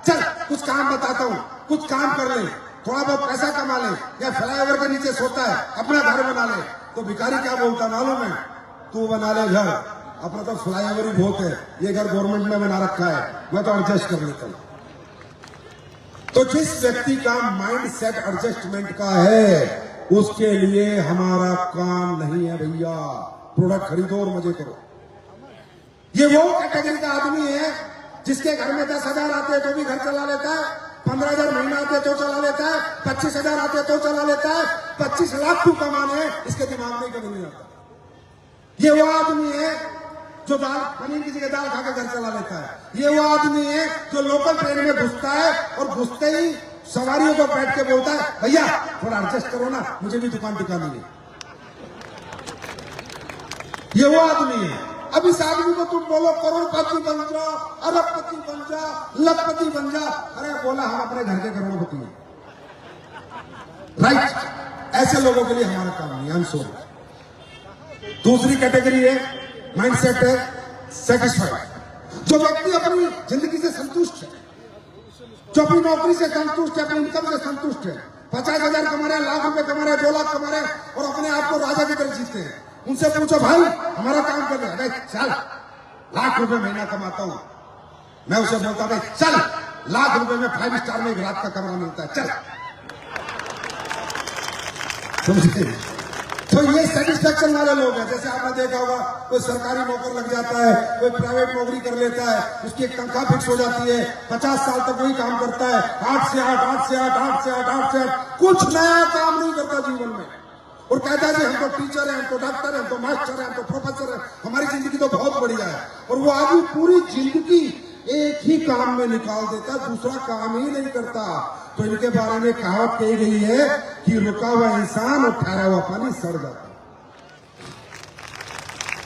चल कुछ काम बताता हूँ, कुछ काम कर ले, थोड़ा बहुत पैसा कमा ले, या फ्लाईओवर के नीचे सोता है, अपना घर बना ले। तो भिखारी क्या बोलता मालूम है, तू बना ले घर, अपना तो फ्लाईओवर ही बहुत है, ये घर गवर्नमेंट ने बना रखा है, मैं तो एडजस्ट कर लेता हूं। तो जिस व्यक्ति का माइंड सेट एडजस्टमेंट का है, उसके लिए हमारा काम नहीं है भैया। प्रोडक्ट खरीदो और मजे करो। ये वो कैटेगरी का आदमी है जिसके घर में 10,000 आते हैं तो भी घर चला लेता है, 15,000 महीना आते तो चला लेता है, 25,000 आते तो चला लेता है, 25 लाख क्यों कमाने इसके दिमाग में कभी नहीं आता। ये वो आदमी है जो दाल पनीर की जगह दाल खाकर घर चला लेता है। ये वो आदमी है जो लोकल ट्रेन में घुसता है और घुसते ही सवारियों को बैठ के बोलता है, भैया थोड़ा एडजस्ट करो ना, मुझे भी दुकान दिखानी है। ये वो आदमी है। अब इस आदमी को तुम बोलो करोड़पति बन जा, अरबपति बन जा, लखपति बन जा, अरे बोला हम अपने घर के करोड़पति हैं, राइट। ऐसे लोगों के लिए हमारा काम नहीं, आई एम सॉरी। दूसरी कैटेगरी है माइंडसेट है सेटिस्फाइड, जो व्यक्ति अपनी जिंदगी से संतुष्ट है, जो अपनी नौकरी से संतुष्ट है, अपनी इनकम से संतुष्ट है, 50,000 कमा रहे हैं, लाख रुपए कमा रहे हैं, 2 लाख कमा रहे हैं और अपने आप को राजा की तरह जीते हैं। उनसे पूछो भाई हमारा काम कर रहे हैं, चल लाख रुपए महीना कमाता हूं, मैं उसे बोलता भाई चल लाख रुपए में 5 स्टार में एक रात का कमरा मिलता है, चल। समझे? तो ये सेटिस्फेक्शन वाले लोग हैं। जैसे आपने देखा होगा, कोई सरकारी नौकर लग जाता है, कोई प्राइवेट नौकरी कर लेता है, उसकी एक तनख्वाह फिक्स हो जाती है, 50 साल तक वही काम करता है, 8 से 8, 8 से 8, 8 से 8, 8 से 8, कुछ नया काम नहीं करता जीवन में, और कहता है हम तो टीचर हैं, हम तो डॉक्टर हैं, हम तो मास्टर हैं, हम तो प्रोफेसर हैं, हमारी जिंदगी तो बहुत बढ़िया है। और वो आदमी पूरी जिंदगी एक ही काम में निकाल देता, दूसरा काम ही नहीं करता। तो इनके बारे में कहावत कही गई है कि रुका हुआ इंसान और ठहरा हुआ पानी सड़ जाता है।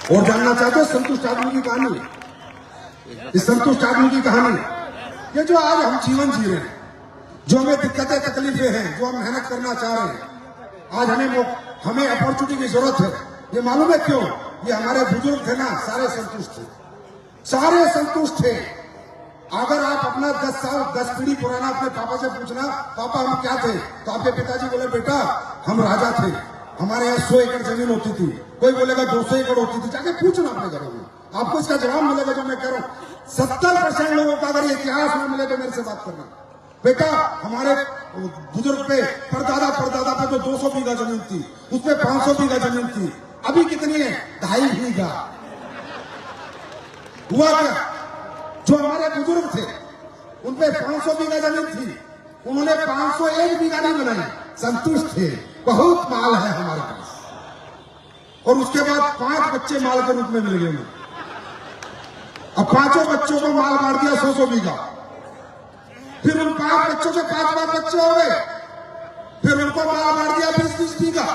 और जानना चाहते हो संतुष्ट आदमी की कहानी, इस संतुष्ट आदमी की कहानी, ये जो आज हम जीवन जी रहे हैं, जो हमें दिक्कतें तकलीफें हैं, जो हम मेहनत करना चाह रहे हैं, आज हमें अपॉर्चुनिटी की जरूरत है। ये मालूम है क्यों? ये हमारे बुजुर्ग थे ना, सारे संतुष्ट थे, सारे संतुष्ट थे। अगर आप अपना 10 साल 10 पीढ़ी पुराना अपने पापा से पूछना, पापा हम क्या थे, तो आपके पिताजी बोले बेटा हम राजा थे, हमारे यहाँ 100 एकड़ जमीन होती थी, कोई बोलेगा 200 एकड़ होती थी, जाके पूछना अपने घरों में, आपको इसका जवाब मिलेगा जो मैं कह रहा हूं। 70% लोगों का अगर इतिहास में मिले तो मेरे से बात करना, बेटा हमारे बुजुर्ग पे परदादा पे जो 200 बीघा जमीन थी, उसपे 500 बीघा जमीन थी, अभी कितनी है? 2.5 बीघा। हुआ क्या? जो हमारे बुजुर्ग थे उनपे 500 बीघा जमीन थी, उन्होंने 501 बीघा नहीं बनाई, संतुष्ट थे, बहुत माल है हमारे पास। और उसके बाद 5 बच्चे माल के रूप में मिल गए। अब 5 बच्चों को माल बांट दिया 100 बीघा, फिर उन 5 बच्चों के 5 बच्चे हो गए, फिर उनको माल बांट दिया 20 बीघा,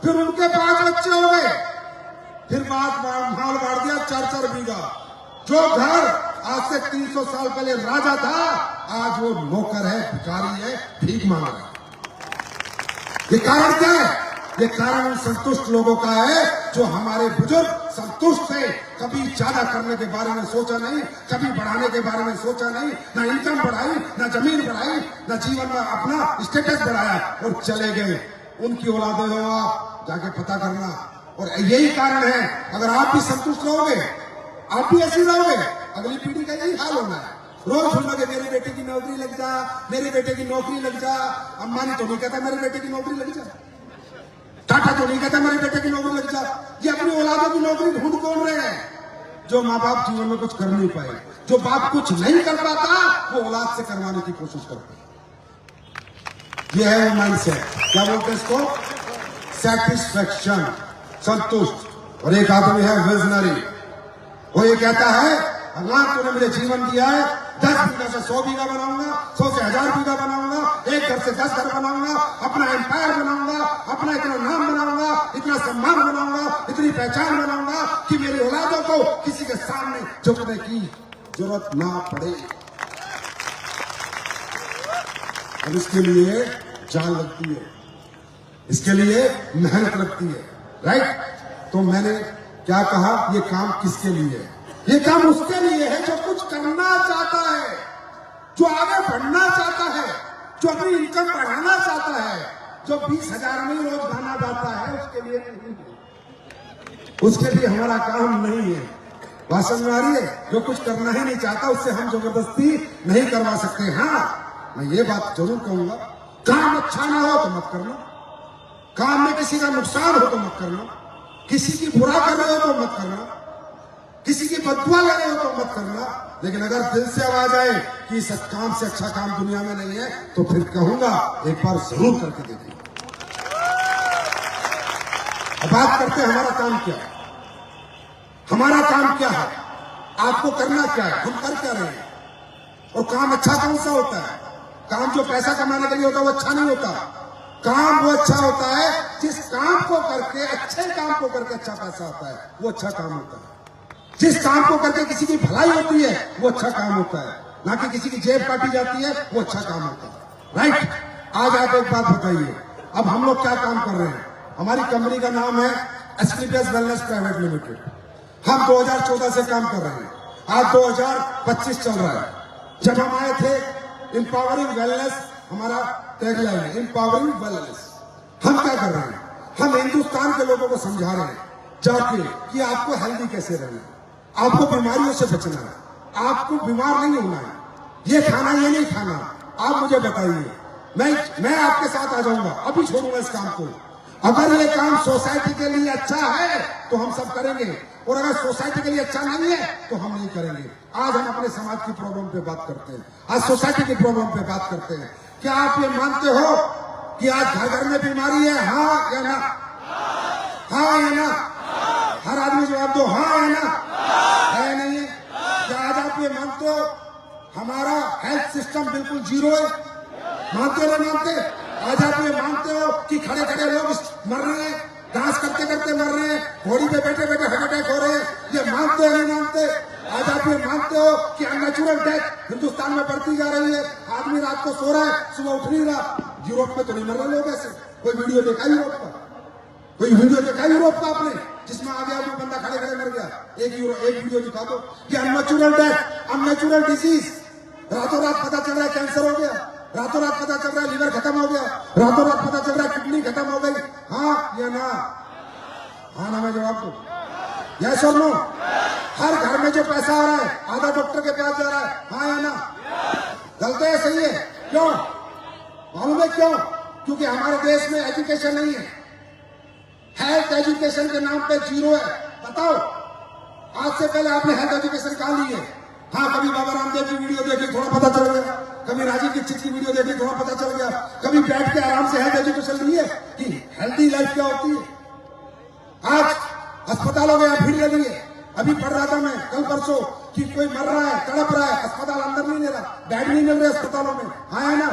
फिर उनके 5 बच्चे हो गए, फिर माल बांट दिया 4 बीघा। जो घर आज से 300 साल पहले राजा था, आज वो नौकर है, भिखारी है, भीख मांग रहा है। ये कारण क्या है? ये कारण उन संतुष्ट लोगों का है जो हमारे बुजुर्ग संतुष्ट थे, कभी ज्यादा करने के बारे में सोचा नहीं, कभी बढ़ाने के बारे में सोचा नहीं, ना इनकम बढ़ाई, ना जमीन बढ़ाई, ना जीवन में अपना स्टेटस बढ़ाया और चले गए। उनकी औलादे हो, आप जाके पता करना। और यही कारण है, अगर आप भी संतुष्ट रहोगे, आप भी ऐसे रहोगे, अगली पीढ़ी का यही हाल होना है। रोज सुनोगे मेरे बेटे की नौकरी लग जा, मेरे बेटे की नौकरी लग जा। अंबानी तो नहीं कहता मेरे बेटे की नौकरी लग जा, टाटा तो नहीं कहता मेरे बेटे की नौकरी लग जा। ये अपनी औलादों की नौकरी ढूंढ कौन रहे हैं? जो माँ बाप जीवन में कुछ कर नहीं पाए। जो बाप कुछ नहीं कर पाता वो औलाद से करवाने की कोशिश करते हैं। ये है वो माइंडसेट, क्या बोलते हैं इसको? सेटिस्फैक्शन, संतुष्ट। और एक आदमी है विजनरी, वो ये कहता है भगवान तूने मुझे जीवन दिया है, 10 बीघा से 100 बीघा बनाऊंगा, 100 से 1000 बीघा बनाऊंगा, एक घर से 10 घर बनाऊंगा, अपना एम्पायर बनाऊंगा, अपना इतना नाम बनाऊंगा, इतना सम्मान बनाऊंगा, इतनी पहचान बनाऊंगा कि मेरी औलादों को किसी के सामने झुकने की जरूरत ना पड़े। और इसके लिए जान लगती है, इसके लिए मेहनत लगती है, राइट? तो मैंने क्या कहा, ये काम किसके लिए है? ये काम उसके लिए है जो कुछ करना चाहता है, जो आगे बढ़ना चाहता है, जो अपनी इनकम बढ़ाना चाहता है, जो 20,000 में रोज खाना जाता है, उसके लिए नहीं है। उसके लिए हमारा काम नहीं है। बात समझ में आ रही है? जो कुछ करना ही नहीं चाहता उससे हम जबरदस्ती नहीं करवा सकते। हाँ, मैं ये बात जरूर कहूंगा, काम अच्छा ना हो तो मत करना, काम में किसी का नुकसान हो तो मत करना, किसी की बुरा कर रहे हो तो मत करना, किसी की बदुआ ले रहे हो तो मत करना। लेकिन अगर दिल से आवाज आए कि इस काम से अच्छा काम दुनिया में नहीं है, तो फिर कहूंगा एक बार जरूर करके देखिए। अब बात करते हैं हमारा काम क्या है। हमारा काम क्या है, आपको करना क्या है, हम कर क्या रहे हैं, और काम अच्छा कौन सा होता है? काम जो पैसा कमाने के लिए होता है वो अच्छा नहीं होता। काम वो अच्छा होता है जिस काम को करके, अच्छे काम को करके अच्छा पैसा आता है, वो अच्छा काम होता है। जिस काम को करके किसी की भलाई होती है वो अच्छा काम होता है, ना कि किसी की जेब काटी जाती है वो अच्छा काम होता है, राइट? आज आप एक बात बताइए, अब हम लोग क्या काम कर रहे हैं? हमारी कंपनी का नाम है एस्क्लेपियस वेलनेस प्राइवेट लिमिटेड। हम 2014 से काम कर रहे हैं, आज 2025 चल रहा है। जब हम आए थे, एम्पावरिंग वेलनेस हमारा टैगलाइन है, एम्पावरिंग वेलनेस। हम क्या कर रहे हैं? हम हिंदुस्तान के लोगों को समझा रहे हैं जाके कि आपको हेल्दी कैसे रहना है, आपको बीमारियों से बचना है, आपको बीमार नहीं होना है, ये खाना ये नहीं खाना। आप मुझे बताइए, मैं आपके साथ आ जाऊंगा, अभी छोड़ूंगा इस काम को। अगर ये काम सोसाइटी के लिए अच्छा है तो हम सब करेंगे, और अगर सोसाइटी के लिए अच्छा नहीं है तो हम नहीं करेंगे। आज हम अपने समाज की प्रॉब्लम पे बात करते हैं, आज सोसाइटी की प्रॉब्लम पे बात करते हैं। क्या आप ये मानते हो कि आज घर घर में बीमारी है? हाँ या ना? हाँ या ना? हर आदमी जवाब दो, हाँ या ना? है नहीं है? क्या आज आप ये मानते हो हमारा हेल्थ सिस्टम बिल्कुल जीरो है? मानते हो नहीं मानते? आज आप ये मानते हो कि खड़े खड़े लोग मर रहे हैं, डांस करते करते मर रहे हैं, घोड़ी पे बैठे बैठे हार्ट अटैक हो रहे हैं? ये मानते हो नहीं मानते? आज आप ये मानते हो कि अननेचुरल डेथ हिंदुस्तान में बढ़ती जा रही है? आदमी रात को सो रहा है, सुबह उठ नहीं रहा। यूरोप में तो नहीं मर रहे लोग ऐसे? कोई वीडियो देखा यूरोप का? कोई वीडियो देखा यूरोप का आपने जिसमें आगे आगे बंदा खड़े खड़े मर गया? एक वीडियो दिखा दो। ये अननेचुरल डेथ, अननेचुरल डिजीज, रातों रात पता चल रहा है कैंसर हो गया, रातों रात पता चल रहा है लिवर खत्म हो गया, रातों रात पता चल रहा है किडनी खत्म हो गई। हाँ या ना? हाँ ना? मैं जवाब दो, यस और नो? हर घर में जो पैसा आ रहा है आधा डॉक्टर के पास जा रहा है, हाँ या ना? गलत है सही है? क्यों मालूम है क्यों? क्योंकि हमारे देश में एजुकेशन नहीं है, हेल्थ एजुकेशन के नाम पे जीरो है। बताओ, आज से पहले आपने हेल्थ एजुकेशन कहाँ ली है? हाँ, कभी बाबा रामदेव की वीडियो देखी, थोड़ा पता चल गया, कभी राजीव दीक्षित की वीडियो देखी, थोड़ा पता चल गया, कभी बैठ के आराम से हेल्थ एजुकेशन ली है कि हेल्थी लाइफ क्या होती है। आज अस्पतालों में भीड़ लगी है। अभी पढ़ रहा था मैं कल परसों कि कोई मर रहा है, तड़प रहा है, अस्पताल अंदर नहीं ले रहा, बेड नहीं मिल रहे अस्पतालों में। हाँ है ना?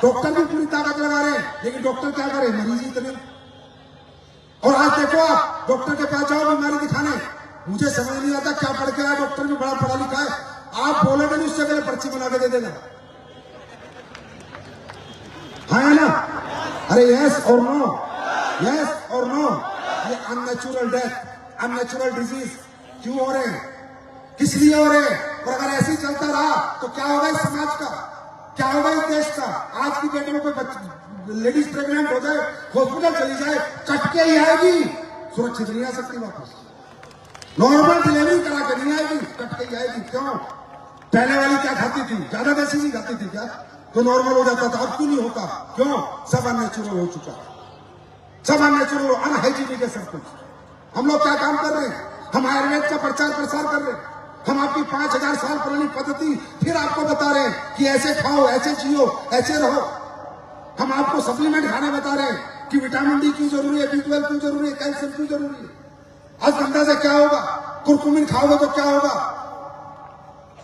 डॉक्टर भी पूरी ताकत लगा रहे हैं, लेकिन डॉक्टर क्या करे, मरीज इतने। और आज देखो, आप डॉक्टर के पास जाओ बीमारी दिखाने, मुझे समझ नहीं आता क्या पढ़ के आया डॉक्टर भी, बड़ा पढ़ा लिखा है, आप बोलोगे नहीं उससे पहले पर्ची बना के दे देना, हाँ या ना? अरे यस और नो, यस और नो। ये अननेचुरल डेथ, अननेचुरल डिजीज क्यों हो रहे हैं, किस लिए हो रहे हैं? और अगर ऐसे ही चलता रहा तो क्या होगा इस समाज का, क्या होगा इस देश का? आज की डेट में कोई लेडीज प्रेग्नेंट हो जाए, हॉस्पिटल चली जाए, कट के ही आएगी, सुरक्षित नहीं आ सकती वापस। नॉर्मल डिलीवरी करा के नहीं आएगी, कट के ही आएगी। क्यों? पहले वाली क्या खाती थी? ज्यादा देसी नहीं खाती थी क्या? तो नॉर्मल हो जाता था। अब क्यों नहीं होता? क्यों? सब अननेचुरल हो चुका है, सब अननेचुरल, अनहाइजीनिक है सब कुछ। हम लोग क्या काम कर रहे हैं? हम आयुर्वेद का प्रचार प्रसार कर रहे हैं। हम आपकी 5000 साल पुरानी पद्धति फिर आपको बता रहे हैं कि ऐसे खाओ, ऐसे जियो, ऐसे रहो। हम आपको सप्लीमेंट खाने बता रहे हैं कि विटामिन डी क्यों जरूरी है, B12 क्यों जरूरी है, कैल्शियम क्यों जरूरी है। अश्वगंधा से क्या होगा? कुरकुमिन खाओगे तो क्या होगा?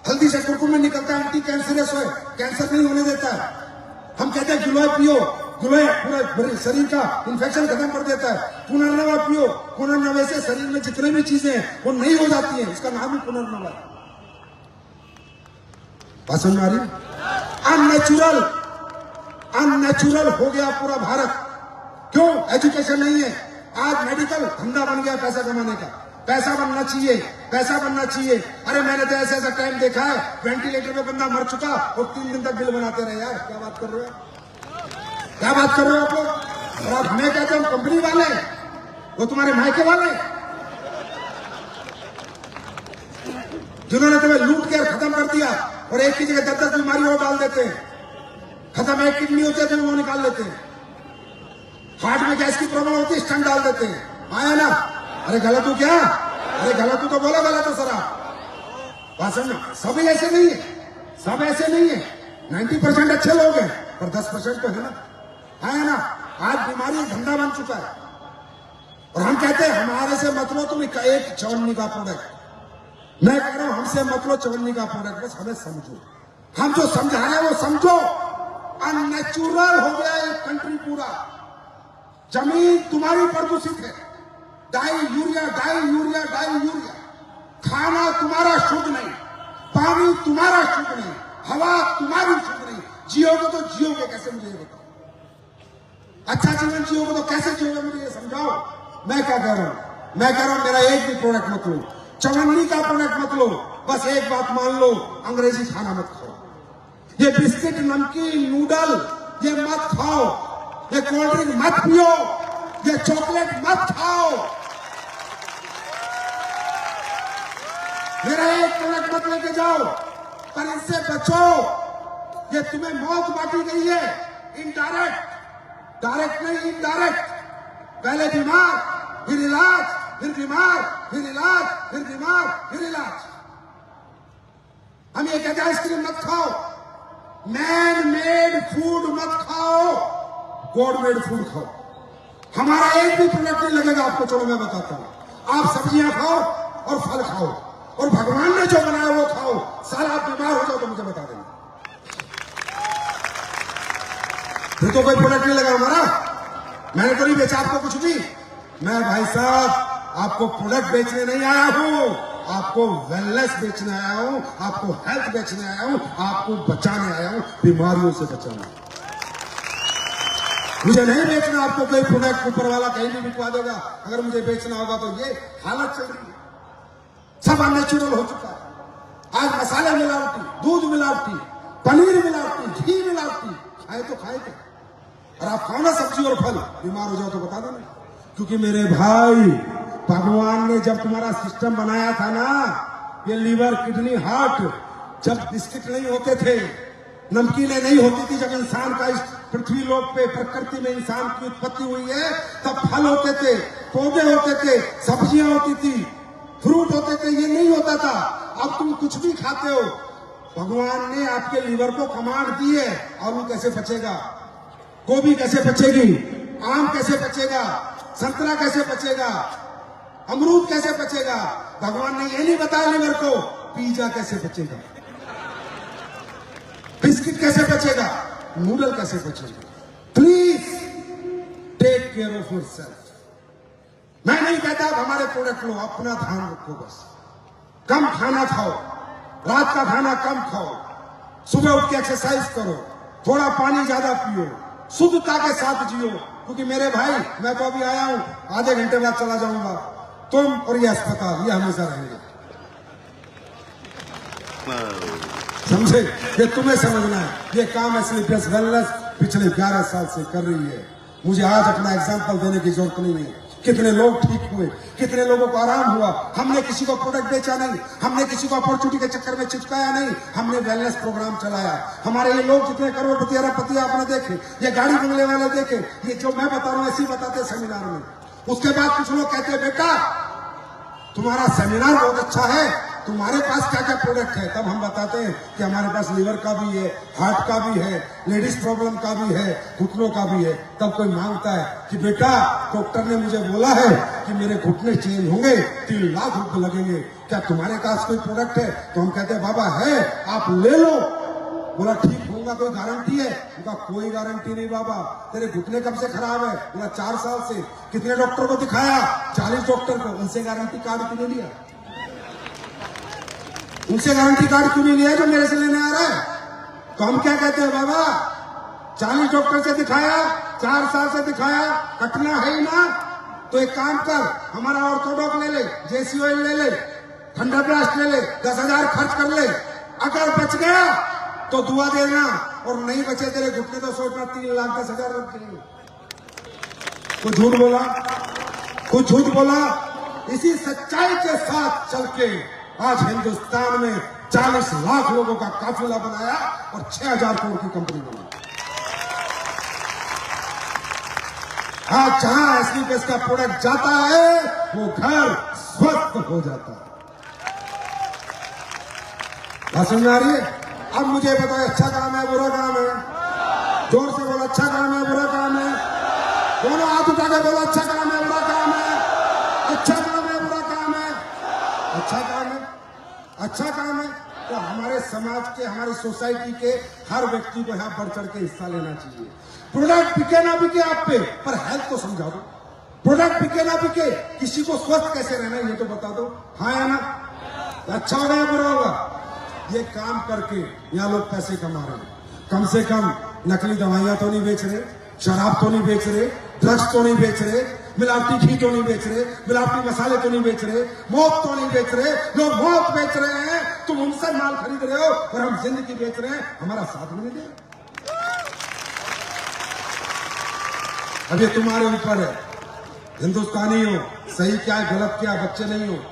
हल्दी से कुरकुमिन निकलता है, एंटी कैंसरस है, कैंसर नहीं होने देता है। हम कहते हैं गिलोय पियो, गिलोय पूरे शरीर का इन्फेक्शन खत्म कर देता है। पुनर्नवा पियो, पुनर्नवे से शरीर में जितने भी चीजें हैं वो नहीं हो जाती हैं, इसका नाम ही पुनर्नवा है। बात समझ में आ रही? अननेचुरल, अननेचुरल हो गया पूरा भारत। क्यों? एजुकेशन नहीं है। आज मेडिकल धंधा बन गया पैसा कमाने का, पैसा बनना चाहिए, पैसा बनना चाहिए। अरे मैंने तो ऐसा ऐसा टाइम देखा है, वेंटिलेटर में बंदा मर चुका और 3 दिन तक बिल बनाते रहे। यार क्या बात कर रहे हो, क्या बात कर रहे हो आप लोग? और आप हमें कहते हो हम कंपनी वाले, वो तुम्हारे मायके वाले जिन्होंने तुम्हें लूट कर खत्म कर दिया और एक की जगह 10-10 बीमारी और डाल देते हैं। खत्म एक किडनी होती है तो वो निकाल देते हैं, हार्ट में गैस की प्रॉब्लम होती है, स्टंट डाल देते हैं। आया ना? अरे गलत हो क्या? अरे गलत हो तो बोलो गलत हो सर आप। बात समझना, सभी ऐसे नहीं है, सब ऐसे नहीं है। 90% अच्छे लोग हैं पर 10% तो है ना, है ना? आज बीमारी धंधा बन चुका है और हम कहते हैं हमारे से मत लो तुम एक चवन्नी का प्रोडक्ट। मैं कह रहा हूं हमसे मत लो चवन्नी का प्रोडक्ट, बस हमें समझो। हम जो समझा रहे हैं वो समझो। अननेचुरल हो गया ये कंट्री पूरा। जमीन तुम्हारी प्रदूषित है, di urea, di urea, di urea. खाना तुम्हारा शुद्ध नहीं, पानी तुम्हारा शुद्ध नहीं, हवा तुम्हारी शुद्ध नहीं। जियोगे तो जियोगे कैसे, मुझे ये बताओ? अच्छा जीवन जियोगे तो कैसे जियोगे, मुझे ये समझाओ। मैं क्या कह रहा हूं? मैं कह रहा हूं मेरा एक भी प्रोडक्ट मत लो, चवन्नी का प्रोडक्ट मत लो। बस एक बात मान लो, अंग्रेजी खाना मत खाओ। ये बिस्किट, नमकीन, नूडल ये मत खाओ, ये कोल्ड ड्रिंक मत पियो, ये चॉकलेट मत खाओ। मेरा एक प्रोडक्ट मत लेके जाओ, पर इनसे बचो। ये तुम्हें मौत बांटी गई है, इनडायरेक्ट, डायरेक्ट नहीं, इनडायरेक्ट। पहले बीमार, फिर इलाज, फिर बीमार, फिर इलाज, फिर बीमार, फिर इलाज। हम ये कहते हैं आइसक्रीम मत खाओ, मैन मेड फूड मत खाओ, गॉड मेड फूड खाओ। हमारा एक भी प्रोडक्ट नहीं लगेगा आपको। चलो मैं बताता हूं, आप सब्जियां खाओ और फल खाओ और भगवान ने जो बनाया वो खाओ। साल आप बीमार हो जाओ तो मुझे बता देंगे, फिर तो कोई प्रोडक्ट नहीं लगा हमारा। मैंने तो नहीं बेचा आपको कुछ भी। मैं भाई साहब आपको प्रोडक्ट बेचने नहीं आया हूं, आपको वेलनेस बेचने आया हूं, आपको हेल्थ बेचने आया हूं, आपको बचाने आया हूं, बीमारियों से बचाना। मुझे नहीं बेचना आपको कोई प्रोडक्ट, ऊपर वाला कहीं भी बिकवा देगा। अगर मुझे बेचना होगा तो ये हालत चल रही है, सब अननेचुरल हो चुका है। आज मसाले मिलावटी, दूध मिलावटी, पनीर मिलावटी, घी मिलावटी। खाए तो खाए क्या? और आप खाओ ना सब्जी और फल, बीमार हो जाओ तो बता दो ना। क्योंकि मेरे भाई, भगवान ने जब तुम्हारा सिस्टम बनाया था ना, ये लीवर, किडनी, हार्ट, जब बिस्किट नहीं होते थे, नमकीनें नहीं होती थी, जब इंसान का इस पृथ्वी लोक पे प्रकृति में इंसान की उत्पत्ति हुई है, तब फल होते थे, पौधे होते थे, सब्जियां होती थी, फ्रूट होते थे। ये नहीं होता था। अब तुम कुछ भी खाते हो। भगवान ने आपके लीवर को कमांड दी है, और वो कैसे बचेगा? गोभी कैसे बचेगी? आम कैसे बचेगा? संतरा कैसे बचेगा? अमरूद कैसे बचेगा? भगवान ने ये नहीं बताया लीवर को। पिज्जा कैसे बचेगा? बिस्किट कैसे बचेगा? नूडल कैसे बचेगा? Please take care of yourself. मैं नहीं कहता आप हमारे प्रोडक्ट लो, अपना ध्यान रखो। बस कम खाना खाओ, रात का खाना कम खाओ, सुबह उठ के एक्सरसाइज करो, थोड़ा पानी ज्यादा पियो, शुद्धता के साथ जियो। क्योंकि मेरे भाई, मैं तो अभी आया हूं, आधे घंटे बाद चला जाऊंगा। तुम और ये अस्पताल, ये हमेशा रहेंगे। समझे? ये तुम्हें समझना है। ये काम एसलीपीएस वेलनेस पिछले 11 साल से कर रही है। मुझे आज अपना एग्जाम्पल देने की जरूरत नहीं है। कितने लोग ठीक हुए, कितने लोगों को आराम हुआ। हमने किसी को प्रोडक्ट बेचा नहीं, हमने किसी को अपॉर्चुनिटी के चक्कर में चिपकाया नहीं, हमने वेलनेस प्रोग्राम चलाया। हमारे ये लोग जितने करोड़पति अरबपति आपने देखे, ये गाड़ी बंगले वाले देखे, ये जो मैं बता रहा हूं ऐसे ही बताते सेमिनार में। उसके बाद कुछ लोग कहते हैं बेटा तुम्हारा सेमिनार बहुत अच्छा है, तुम्हारे पास क्या क्या प्रोडक्ट है। तब हम बताते हैं कि हमारे पास लीवर का भी है, हार्ट का भी है, लेडीज प्रॉब्लम का भी है, घुटनों का भी है। तब कोई मांगता है कि बेटा डॉक्टर ने मुझे बोला है कि मेरे घुटने चेंज होंगे, 3 लाख रुपए लगेंगे, क्या तुम्हारे पास कोई प्रोडक्ट है? तो हम कहते हैं बाबा है, आप ले लो। बोला ठीक होगा, कोई गारंटी है? उनका कोई गारंटी नहीं बाबा। तेरे घुटने कब से खराब है? बोला 4 साल से। कितने डॉक्टर को दिखाया? 40 डॉक्टर को। उनसे गारंटी कार्ड क्यों नहीं लिया? उनसे गारंटी कार्ड क्यों नहीं लिया जो मेरे से लेने आ रहा है? तो हम क्या कहते हैं बाबा, 40 डॉक्टर से दिखाया, 4 साल से दिखाया, कटना है ही ना। तो एक काम कर, हमारा ऑर्थोडॉक ले ले, जेसी ऑयल ले ले, ठंडा ब्लास्ट ले ले, 10,000 खर्च कर ले। अगर बच गया तो दुआ देना, और नहीं बचे तेरे घुटने तो सोचना 3 लाख 10,000 रख देंगे। कुछ झूठ बोला, कुछ झूठ बोला। इसी सच्चाई के साथ चल के आज हिंदुस्तान में 40 लाख लोगों का काफिला बनाया और 6,000 करोड़ की कंपनी बनी। आज जहां एसलीपीएस का प्रोडक्ट जाता है वो घर स्वस्थ हो जाता है। बात समझ में आ रही है? अब मुझे बताओ, अच्छा काम है बुरा काम है? जोर से बोलो, अच्छा काम है बुरा काम है? दोनों हाथ उठा के बोलो, अच्छा काम है बुरा काम है? अच्छा काम है बुरा काम है? अच्छा काम है, अच्छा काम है। तो हमारे समाज के, हमारी सोसाइटी के हर व्यक्ति को यहाँ बढ़ चढ़ के हिस्सा लेना चाहिए। प्रोडक्ट बिके ना बिके आप पे, पर हेल्थ तो समझा दो। प्रोडक्ट बिके ना बिके, किसी को स्वस्थ कैसे रहना है ये तो बता दो। हाँ या ना? तो अच्छा होगा या बुरा होगा? ये काम करके यहाँ लोग पैसे कमा रहे हैं। कम से कम नकली दवाइयां तो नहीं बेच रहे, शराब तो नहीं बेच रहे, ड्रग्स तो नहीं बेच रहे, मिलावटी घी तो नहीं बेच रहे, मिलावटी मसाले तो नहीं बेच रहे, मौत तो नहीं बेच रहे। लोग मौत बेच रहे हैं, तुम उनसे माल खरीद रहे हो, और हम जिंदगी बेच रहे हैं, हमारा साथ भी नहीं दे। अब ये तुम्हारे ऊपर है। हिंदुस्तानी हो, सही क्या है गलत क्या है, बच्चे नहीं हो,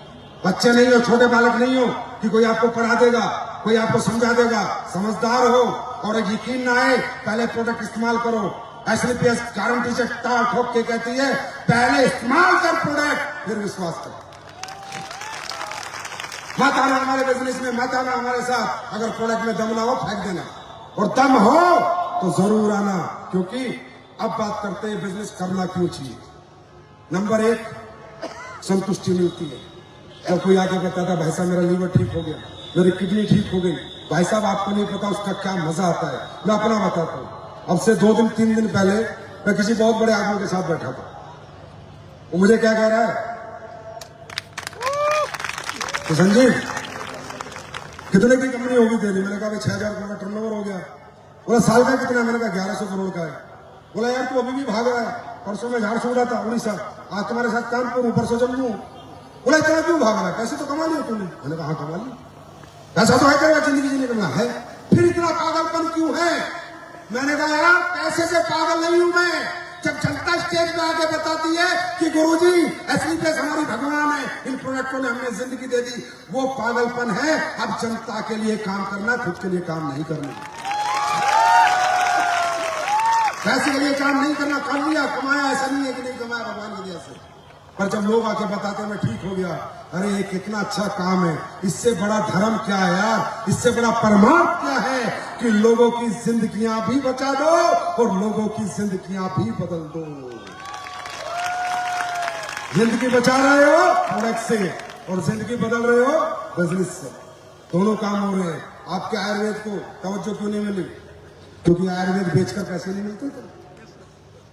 बच्चे नहीं हो, छोटे बालक नहीं हो कि कोई आपको पढ़ा देगा, कोई आपको समझा देगा। समझदार हो, और यकीन ना आए पहले प्रोडक्ट इस्तेमाल करो। एसलीपीएस गारंटी से ताल ठोक के कहती है पहले इस्तेमाल कर प्रोडक्ट, फिर विश्वास कर। मत आना हमारे बिजनेस में, मत आना हमारे साथ। अगर प्रोडक्ट में दम ना हो फेंक देना, और दम हो तो जरूर आना। क्योंकि अब बात करते हैं बिजनेस करना क्यों चाहिए। नंबर 1, संतुष्टि मिलती है। जब कोई आके कहता था भाई साहब मेरा लीवर ठीक हो गया, मेरी किडनी ठीक हो गई, भाई साहब आपको नहीं पता उसका क्या मजा आता है। मैं अपना बताता हूँ। अब से 2 दिन 3 दिन पहले मैं किसी बहुत बड़े आदमी के साथ बैठा था। वो मुझे क्या कह रहा है तो संजीव कितने की कंपनी होगी तेरी? मैंने कहा 6,000 करोड़ का टर्नओवर हो गया। बोला साल का कितना? मैंने कहा 1100 करोड़ का है। बोला यार तू अभी भी भाग रहा है, परसों में झारसुगड़ा रहा था उड़ीसा, आज तुम्हारे साथ कानपुर हूं, परसों जम्मू। बोला इतना क्यों भाग रहा है? पैसे तो कमा लिया तूने। मैंने कहा हाँ कमा लिया, पैसा तो है तेरा जिंदगी जीने का है, फिर इतना पागलपन क्यों है? मैंने कहा यार पैसे से पागल नहीं हूं मैं। जब जनता स्टेज पे आके बताती है कि गुरुजी एसलीपीएस हमारी भगवान है, इन प्रोडक्टों ने हमें जिंदगी दे दी, वो पागलपन है। अब जनता के लिए काम करना, खुद के लिए काम नहीं करना। पैसे के लिए काम नहीं करना, कर लिया कमाया, ऐसा नहीं है कि नहीं कमाया भगवान की दया से। पर जब लोग आके बताते हैं मैं ठीक हो गया, अरे ये कितना अच्छा काम है, इससे बड़ा धर्म क्या है यार, इससे बड़ा परमार्थ क्या है कि लोगों की जिंदगियां भी बचा दो और लोगों की जिंदगियां भी बदल दो। जिंदगी बचा रहे हो प्रोडक्ट से और जिंदगी बदल रहे हो बिजनेस से। दोनों काम हो रहे हैं। आपके आयुर्वेद को तवज्जो क्यों नहीं मिली? क्योंकि आयुर्वेद बेचकर पैसे नहीं मिलते थे।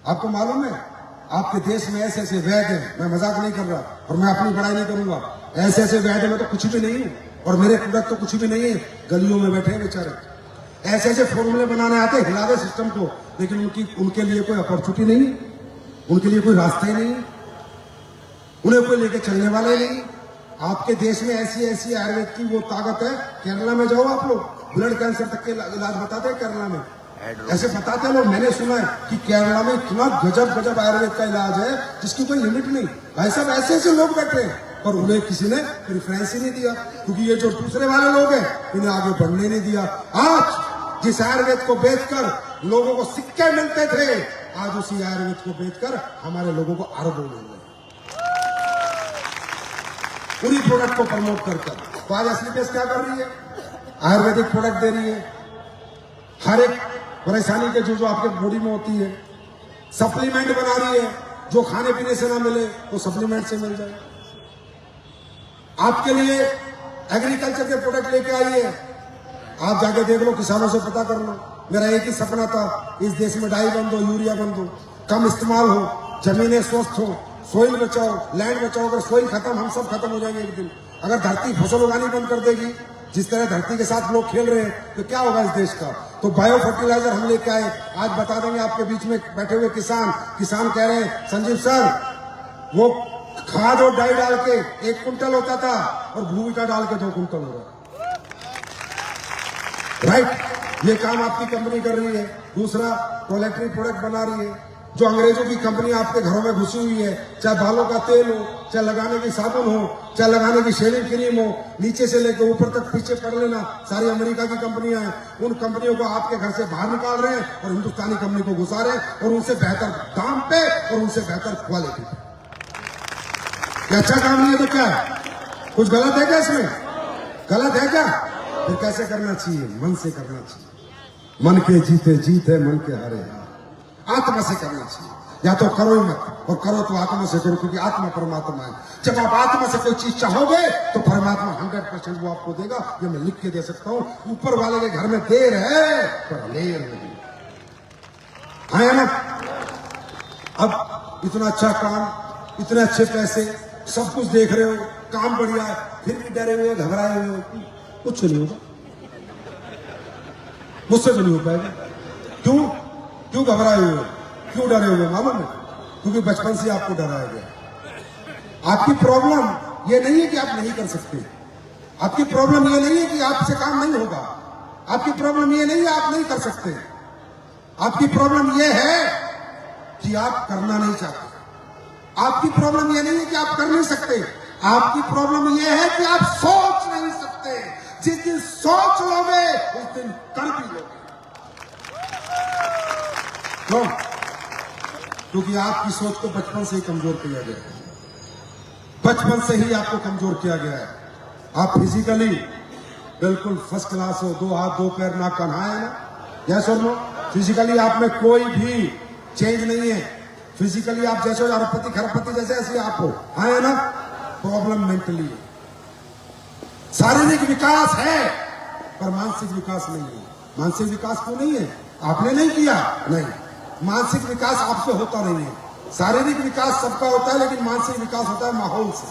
आपको मालूम है आपके देश में ऐसे ऐसे वैद्य हैं, मैं मजाक नहीं कर रहा और मैं अपनी बड़ाई नहीं करूंगा, ऐसे ऐसे वैद्य में तो कुछ भी नहीं है और मेरे प्रोडक्ट तो कुछ भी नहीं है, गलियों में बैठे हैं बेचारे। ऐसे ऐसे फॉर्मूले बनाने आते हैं, हिला दे सिस्टम को, लेकिन उनके लिए कोई अपॉर्चुनिटी नहीं है, उनके लिए कोई रास्ता ही नहीं है, उन्हें कोई लेके चलने वाला ही नहीं। आपके देश में ऐसी ऐसी आयुर्वेद की वो ताकत है, केरला में जाओ आप लोग, ब्लड कैंसर तक के इलाज बताते हैं केरला में, ऐसे बताते हैं लोग। मैंने सुना है कि केरला में इतना गजब गजब आयुर्वेद का इलाज है जिसकी कोई लिमिट नहीं। भाई साहब ऐसे ऐसे लोग बैठे हैं और उन्हें किसी ने प्रेफरेंस ही नहीं दिया, क्योंकि ये जो दूसरे वाले लोग हैं इन्हें आगे बढ़ने नहीं दिया। आज जिस आयुर्वेद को बेचकर लोगों को सिक्के मिलते थे, आज उसी आयुर्वेद को बेचकर हमारे लोगों को अरबों मिल रहे, पूरी प्रोडक्ट को प्रमोट कर। तो आज एसलीपीएस क्या कर रही है? आयुर्वेदिक प्रोडक्ट दे रही है, हर एक परेशानी के जो आपके बॉडी में होती है। सप्लीमेंट बना रही है, जो खाने पीने से ना मिले वो सप्लीमेंट से मिल जाए। आपके लिए एग्रीकल्चर के प्रोडक्ट लेके आई है, आप जाके देख लो, किसानों से पता कर लो। मेरा एक ही सपना था, इस देश में डाई बंद हो, यूरिया बंद हो, कम इस्तेमाल हो, जमीनें स्वस्थ हो, सोइल बचाओ, लैंड बचाओ। अगर सोइल खत्म, हम सब खत्म हो जाएंगे एक दिन। अगर धरती फसल उगानी बंद कर देगी, जिस तरह धरती के साथ लोग खेल रहे हैं, तो क्या होगा इस देश का? तो बायो फर्टिलाइजर हम लेके आए, आज बता देंगे आपके बीच में बैठे हुए किसान कह रहे हैं, संजीव सर वो खाद और डाई डाल के 1 कुंटल होता था और भूमिका डाल के 2 कुंटल हो रहा। राइट, ये काम आपकी कंपनी कर रही है। दूसरा, टॉयलेटरी प्रोडक्ट बना रही है, जो अंग्रेजों की कंपनी आपके घरों में घुसी हुई है, चाहे बालों का तेल हो, चाहे लगाने की साबुन हो, चाहे लगाने की शेविंग क्रीम हो, नीचे से लेकर ऊपर तक पीछे पढ़ लेना, सारी अमेरिका की कंपनियां हैं। उन कंपनियों को आपके घर से बाहर निकाल रहे हैं और हिंदुस्तानी कंपनी को घुसा रहे हैं, और उनसे बेहतर दाम पे और उनसे बेहतर क्वालिटी पे। क्या अच्छा काम नहीं है तो क्या है? कुछ गलत है क्या इसमें? गलत है क्या? फिर कैसे करना चाहिए? मन से करना चाहिए। मन के जीते जीत है, मन के हारे हार। आत्मा से करना चाहिए, या तो करो ही मत, और करो तो आत्मा से करो, क्योंकि आत्मा परमात्मा है। जब आप आत्मा से कोई चीज चाहोगे तो परमात्मा 100% वो आपको देगा। ये मैं लिख के दे सकता हूं। ऊपर वाले के घर में देर है पर लेर नहीं, है ना? अब इतना अच्छा काम, इतने अच्छे पैसे, सब कुछ देख रहे हो, काम बढ़िया है, फिर भी डरे हुए, घबराए हुए हो, कुछ नहीं होगा, मुझसे तो नहीं हो पाएगा। क्यों घबराए हुए, क्यों डरे हुए? मालूम है, क्योंकि बचपन से आपको डराया गया। आपकी प्रॉब्लम ये नहीं है कि आप नहीं कर सकते, आपकी प्रॉब्लम ये नहीं है कि आपसे काम नहीं होगा, आपकी प्रॉब्लम ये नहीं है आप नहीं कर सकते, आपकी प्रॉब्लम ये है कि आप करना नहीं चाहते। आपकी प्रॉब्लम ये नहीं है कि आप कर नहीं सकते, आपकी प्रॉब्लम ये है कि आप सोच नहीं सकते। जिस दिन सोच लोगे उस दिन कर भी लोगे। क्यों? क्योंकि आपकी सोच को बचपन से ही कमजोर किया गया है, बचपन से ही आपको कमजोर किया गया है। आप फिजिकली बिल्कुल फर्स्ट क्लास हो, 2 हाथ 2 पैर नाक कान है ना, यस और नो? फिजिकली आप में कोई भी चेंज नहीं है। फिजिकली आप जैसे अरबपति खरबपति जैसे ऐसे आप हो, है ना? प्रॉब्लम मेंटली है। शारीरिक विकास है पर मानसिक विकास नहीं है। मानसिक विकास क्यों नहीं है? आपने नहीं किया, नहीं। मानसिक विकास आपसे होता नहीं है। शारीरिक विकास सबका होता है, लेकिन मानसिक विकास होता है माहौल से।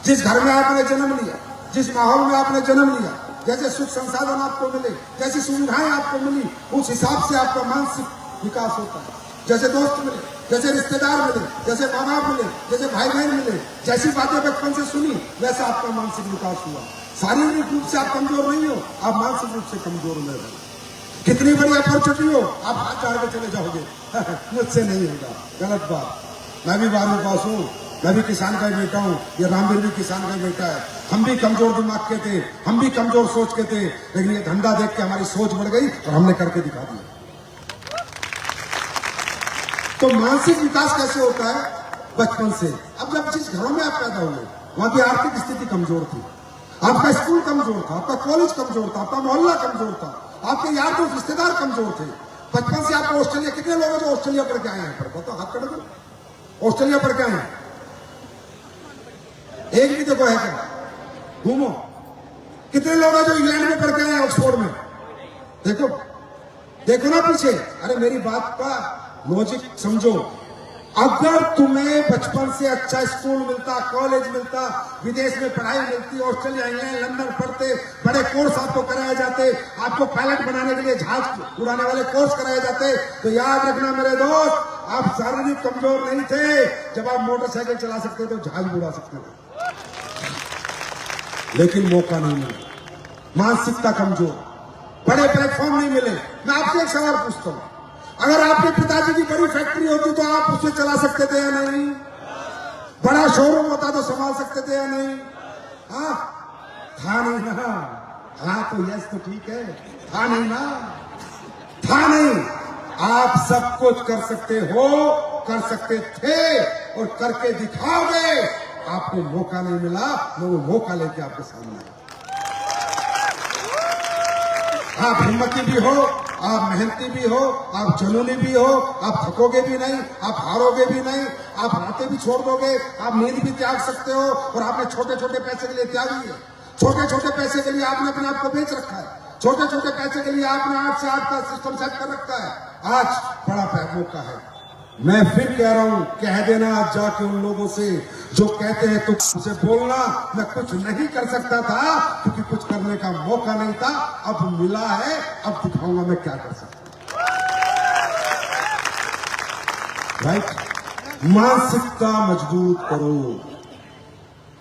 जिस घर में आपने जन्म लिया, जिस माहौल में आपने जन्म लिया, जैसे सुख संसाधन आपको मिले, जैसी सुविधाएं आपको मिली, उस हिसाब से आपका मानसिक विकास होता है। जैसे दोस्त मिले, जैसे रिश्तेदार मिले, जैसे माँ बाप मिले, जैसे भाई बहन मिले, जैसी बातें बचपन से सुनी, वैसा आपका मानसिक विकास हुआ। शारीरिक रूप से आप कमजोर नहीं हो, आप मानसिक रूप से कमजोर हो रहे। कितनी बड़ी अपॉर्चुनिटी हो, आप हाथ चाड़ के चले जाओगे, मुझसे नहीं होगा, गलत बात। मैं भी 12वीं पास हूँ, मैं भी किसान का बेटा हूँ, ये रामवीर भी किसान का बेटा है। हम भी कमजोर दिमाग के थे, हम भी कमजोर सोच के थे, लेकिन ये धंधा देख के हमारी सोच बढ़ गई और हमने करके दिखा दिया। तो मानसिक विकास कैसे होता है? बचपन से। अब जब जिस घरों में आप पैदा हुए वहां की आर्थिक स्थिति कमजोर थी, आपका स्कूल कमजोर था, आपका कॉलेज कमजोर था, आपका मोहल्ला कमजोर था, आपके यार दोस्त रिश्तेदार कमजोर थे। बचपन से आपको ऑस्ट्रेलिया, कितने लोग हैं जो ऑस्ट्रेलिया पढ़ के आए हैं? पर बताओ, हाथ कर दो। ऑस्ट्रेलिया पढ़ के आए हैं? एक भी देखो है क्या? घूमो। कितने लोग हैं जो इंग्लैंड में पढ़ के आए हैं, ऑक्सफोर्ड में? देखो, देखो ना पीछे। अरे मेरी बात का लॉजिक समझो। अगर तुम्हें बचपन से अच्छा स्कूल मिलता, कॉलेज मिलता, विदेश में पढ़ाई मिलती, ऑस्ट्रेलिया इंग्लैंड लंदन पढ़ते, बड़े कोर्स आपको कराए जाते, आपको पायलट बनाने के लिए जहाज उड़ाने वाले कोर्स कराए जाते, तो याद रखना मेरे दोस्त, आप शारीरिक कमजोर नहीं थे। जब आप मोटरसाइकिल चला सकते थे, जहाज उड़ा सकते थे, लेकिन मौका नहीं मिला। मानसिकता कमजोर, बड़े प्लेटफॉर्म नहीं मिले। मैं आपसे एक सवाल पूछता हूं, अगर आपके पिताजी की बड़ी फैक्ट्री होती तो आप उसे चला सकते थे या नहीं? बड़ा शोरूम होता तो संभाल सकते थे या नहीं? हाँ, था नहीं ना? हाँ तो यस तो ठीक है, था नहीं ना? था नहीं। आप सब कुछ कर सकते हो, कर सकते थे और करके दिखाओगे। आपको मौका नहीं मिला, मैं वो मौका लेके आपके सामने आया। आप हिम्मती भी हो, आप मेहनती भी हो, आप जुनूनी भी हो, आप थकोगे भी नहीं, आप हारोगे भी नहीं, आप रातें भी छोड़ दोगे, आप नींद भी त्याग सकते हो। और आपने छोटे छोटे पैसे के लिए त्यागी है, छोटे छोटे पैसे के लिए आपने अपने आप को बेच रखा है, छोटे छोटे पैसे के लिए आपने 8 से 8 का सिस्टम सेट कर रखा है। आज बड़ा मौका है। मैं फिर कह रहा हूं, कह देना आज जाके उन लोगों से जो कहते हैं तुम उसे बोलना मैं कुछ नहीं कर सकता था क्योंकि कुछ करने का मौका नहीं था, अब मिला है, अब दिखाऊंगा मैं क्या कर सकता हूं। राइट? मानसिकता मजबूत करो,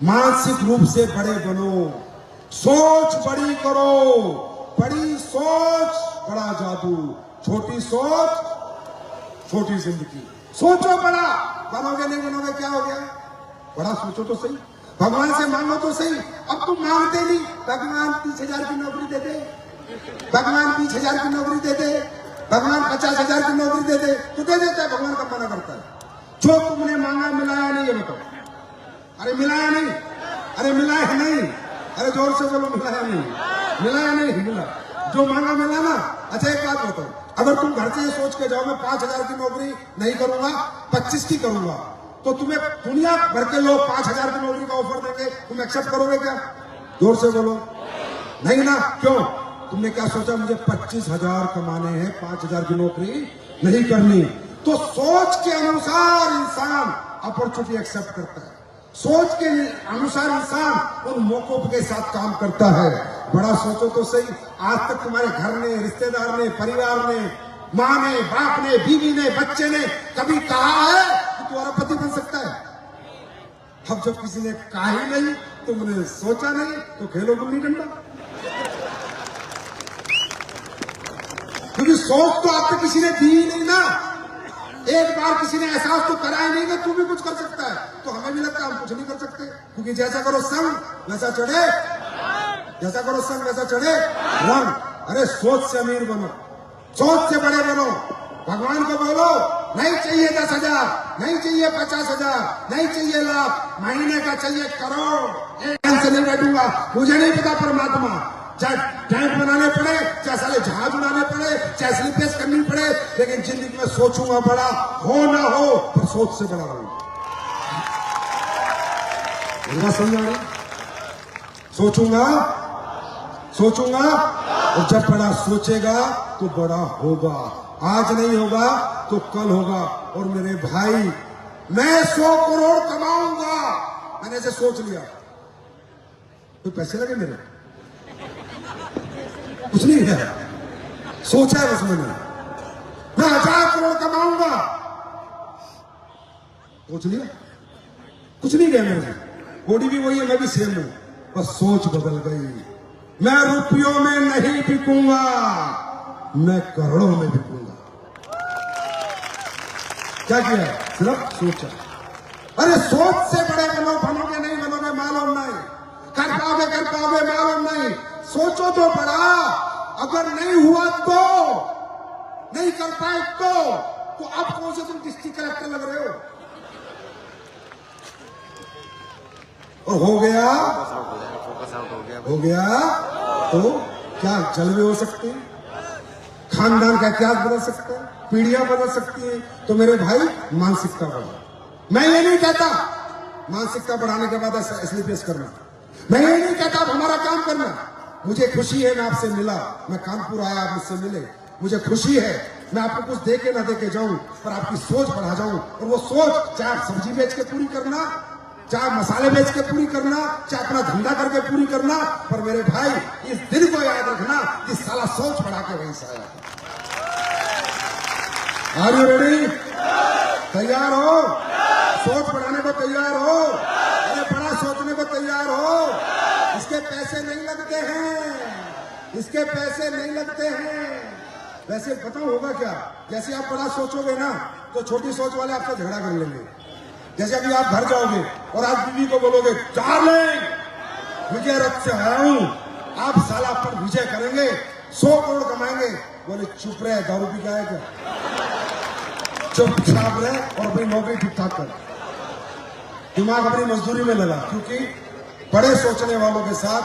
मानसिक रूप से बड़े बनो, सोच बड़ी करो। बड़ी सोच बड़ा जादू, छोटी सोच छोटी जिंदगी। सोचो बड़ा, बनोगे नहीं बनोगे क्या हो गया? बड़ा सोचो तो सही, भगवान से मांगो तो सही। अब तुम मांगते नहीं, भगवान 30,000 की नौकरी दे दे, भगवान 20,000 की नौकरी दे दे, भगवान 50,000 की नौकरी दे दे, तो दे देता है। भगवान का मना करता है। जो तुमने मांगा मिलाया नहीं, ये बताओ। अरे मिलाया नहीं, अरे मिलाया नहीं, अरे जोर से बोलो मिलाया नहीं, मिलाया नहीं, मिला। जो मांगा मिला ना। अच्छा एक बात बताओ, अगर तुम घर से ये सोच के जाओ मैं 5,000 की नौकरी नहीं करूंगा, 25 की करूंगा, तो तुम्हें दुनिया भर के लोग 5,000 की नौकरी का ऑफर देंगे, तुम एक्सेप्ट करोगे क्या? जोर से बोलो। नहीं ना? क्यों? तुमने क्या सोचा मुझे 25,000 कमाने हैं, 5,000 की नौकरी नहीं करनी। तो सोच के अनुसार इंसान अपॉर्चुनिटी एक्सेप्ट करता है, सोच के अनुसार इंसान उन मौकों के साथ काम करता है। बड़ा सोचो तो सही। आज तक तुम्हारे घर ने, रिश्तेदार ने, परिवार ने, माँ ने, बाप ने, बीवी ने, बच्चे ने कभी कहा है कि तुम्हारा पति बन सकता है? अब जब किसी ने कहा ही नहीं, तुमने सोचा नहीं, तो खेलो गुल्ली डंडा। क्योंकि सोच तो आपको किसी ने दी ही नहीं ना। एक बार किसी ने एहसास तो करा ही नहीं कि तू भी कुछ कर सकता है, तो हमें भी लगता है हम कुछ नहीं कर सकते। क्योंकि जैसा करो संग वैसा चढ़े, जैसा करो संग वैसा चढ़े रंग। अरे सोच से अमीर बनो, सोच से बड़े बनो। भगवान को बोलो नहीं चाहिए 10,000, नहीं चाहिए 50,000, नहीं चाहिए लाख, महीने का चाहिए करोड़। एक दिन से नहीं बैठूंगा, मुझे नहीं पता परमात्मा, चाहे टैंक बनाने पड़े, चाहे साले जहाज उड़ाने पड़े, चाहे स्लीपेस करनी पड़े, लेकिन जिंदगी में सोचूंगा बड़ा, हो ना हो पर सोच से बड़ा रहूंगा। समझ आ रही? सोचूंगा, सोचूंगा, और जब बड़ा सोचेगा तो बड़ा होगा। आज नहीं होगा तो कल होगा। और मेरे भाई, मैं 100 करोड़ कमाऊंगा, मैंने ऐसे सोच लिया। तो पैसे लगे मेरे? कुछ नहीं है, सोचा है बस मैंने। मैं 1,000 करोड़ कमाऊंगा, सोच लिया, कुछ नहीं गया मेरे। बॉडी भी वही है, मैं भी सेम हूं, बस सोच बदल गई। मैं रुपयों में नहीं बिकूंगा, मैं करोड़ों में बिकूंगा। क्या किया? सिर्फ सोचा। अरे सोच से बड़े बनो, बनोगे नहीं बनोगे मालूम नहीं, कर पाओगे मालूम नहीं। सोचो तो बड़ा, अगर नहीं हुआ तो, नहीं कर पाए तो अब कौन से तुम डिस्ट्रिक्ट कलेक्टर लग रहे हो? और हो गया, हो गया तो क्या जलवे हो सकते हैं, खानदान का इतिहास बदल सकता है, पीढ़ियां बदल सकती हैं। तो मेरे भाई मानसिकता बढ़ाओ। मैं ये नहीं कहता मानसिकता बढ़ाने के बाद एसलीपीएस करना, मैं ये नहीं कहता अब हमारा काम करना। मुझे खुशी है मैं आपसे मिला, मैं कानपुर आया, आप मुझसे मिले, मुझे खुशी है। मैं आपको कुछ दे के ना दे के जाऊं, पर आपकी सोच बढ़ा जाऊं। और वो सोच चाहे आप सब्जी बेच के पूरी करना, चाहे मसाले बेच के पूरी करना, चाहे अपना धंधा करके पूरी करना, पर मेरे भाई इस दिन को याद रखना कि साला सोच बढ़ा के वहीं से आया। Are you ready? तैयार हो? सोच बढ़ाने को तैयार हो? अरे बड़ा सोचने को तैयार हो? इसके पैसे नहीं लगते हैं, इसके पैसे नहीं लगते हैं। वैसे बताओ होगा क्या, जैसे आप बड़ा सोचोगे ना तो छोटी सोच वाले आपसे झगड़ा कर लेंगे। जैसे अभी आप घर जाओगे और आप बीवी को बोलोगे डार्लिंग विजय रथ से आया हूं, आप साला पर विजय करेंगे, 100 करोड़ कमाएंगे। बोले चुप रहे, दारू पी क्या है क्या, चुपचाप रहे और अपनी नौकरी ठीक ठाक कर, दिमाग अपनी मजदूरी में लगा। क्योंकि बड़े सोचने वालों के साथ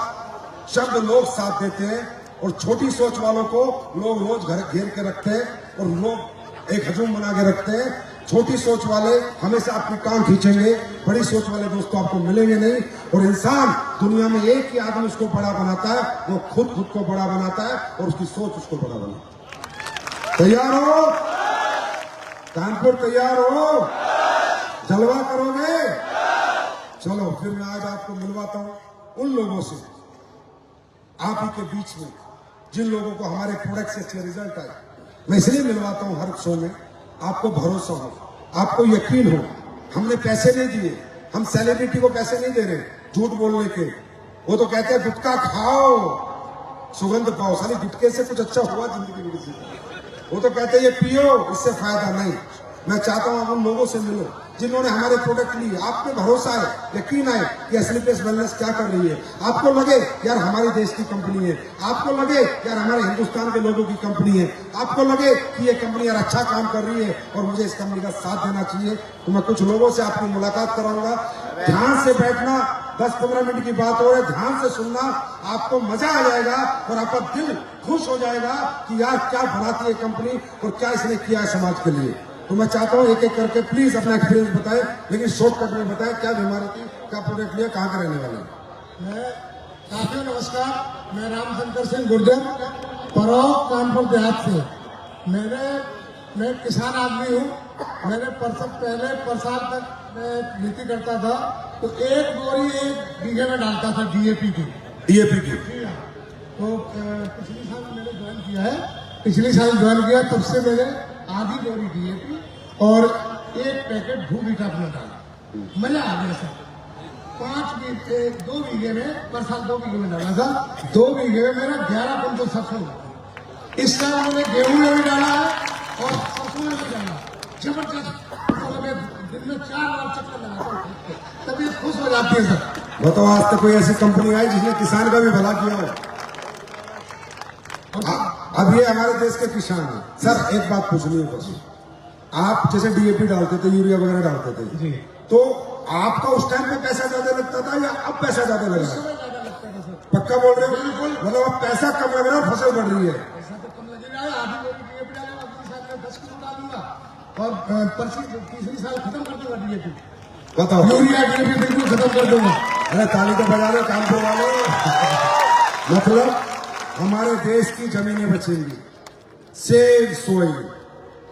शब्द लोग साथ देते हैं और छोटी सोच वालों को लोग रोज घर घेर के रखते हैं और लोग एक हजूम बना के रखते हैं। छोटी सोच वाले हमेशा आपकी टांग खींचेंगे, बड़ी सोच वाले दोस्तों आपको मिलेंगे नहीं। और इंसान दुनिया में एक ही आदमी उसको बड़ा बनाता है, वो खुद को बड़ा बनाता है और उसकी सोच उसको बड़ा बनाता है। तैयार हो? कानपुर तैयार हो? जलवा करोगे? चलो फिर मैं आज आपको मिलवाता हूं उन लोगों से आप ही के बीच में जिन लोगों को हमारे प्रोडक्ट से अच्छे रिजल्ट आए। मैं इसलिए मिलवाता हूं हर शो में, आपको भरोसा हो, आपको यकीन हो। हमने पैसे नहीं दिए, हम सेलिब्रिटी को पैसे नहीं दे रहे झूठ बोलने के। वो तो कहते हैं गुटखा खाओ सुगंध पाओ, साली गुटके से कुछ अच्छा हुआ जिंदगी में किसी को? वो तो कहते हैं ये पियो, इससे फायदा नहीं। मैं चाहता हूं आप उन लोगों से मिलो जिन्होंने हमारे प्रोडक्ट लिए, आप पे भरोसा है, यकीन है कि असली पेस वेलनेस क्या कर रही है। आपको लगे यार हमारी देश की कंपनी है, आपको लगे यार हमारे हिंदुस्तान के लोगों की कंपनी है, आपको लगे कि ये कंपनी यार अच्छा काम कर रही है और मुझे इस कंपनी का साथ देना चाहिए, तो मैं कुछ लोगों से आपकी मुलाकात कराऊंगा। ध्यान से बैठना, 10-15 मिनट की बात हो रही है, ध्यान से सुनना, आपको मजा आ जाएगा और आपका दिल खुश हो जाएगा कि यार क्या बनाती है कंपनी और क्या इसने किया है समाज के लिए। तो मैं चाहता हूं एक एक करके प्लीज अपना एक्सपीरियंस बताएं, लेकिन शॉर्टकट में बताएं क्या बीमारी थी, क्या प्रोडक्ट लिया, कहाँ के रहने वाले हैं। साथियों नमस्कार, मैं रामशंकर सिंह गुर्जर परौर कानपुर देहात से। मैं किसान आदमी हूँ। मैंने पर साल तक मैं खेती करता था, तो एक बोरी 1 बीघे में डालता था डीएपी की। तो पिछले साल मैंने ज्वाइन किया है, तब से मैंने आधी बोरी डीएपी और 1 पैकेट भूमिका अपना डाला। मजा आ गया सर। 2 बीघे में पर साल 2 बीघे में डाला था, 2 बीघे में मेरा 11 कुंटल सरसों हुआ। इस साल मैंने गेहूं में भी डाला है और सरसों में भी डाला। जबरदस्त, तो मैं दिन में 4 बार चक्कर लगाता हूँ, तबीयत खुश हो जाती है सर। बताओ आज तक कोई ऐसी कंपनी आई जिसने किसान का भी भला किया हो? अब ये हमारे देश के किसान हैं। सर एक बात पूछनी है बस, आप जैसे डीएपी डालते थे, यूरिया वगैरह डालते थे जी, तो आपका उस टाइम पे पैसा ज्यादा लगता था या अब पैसा ज्यादा लग रहा है? पक्का बोल रहे हो? बिल्कुल। मतलब अब पैसा कम लग रहा है, फसल बढ़ रही है। पैसा तो कम लगेगा, आधी बोरी डीएपी डालूंगा, अगले साल में 10 किलो डालूंगा और तीसरी साल खत्म कर दूंगा डीएपी। बताओ, यूरिया डीएपी बिल्कुल खत्म कर दूंगा। अरे ताली तो बजा रहे कानपुर वाले। मतलब हमारे देश की जमीनें बचेंगी, सेव सोइल,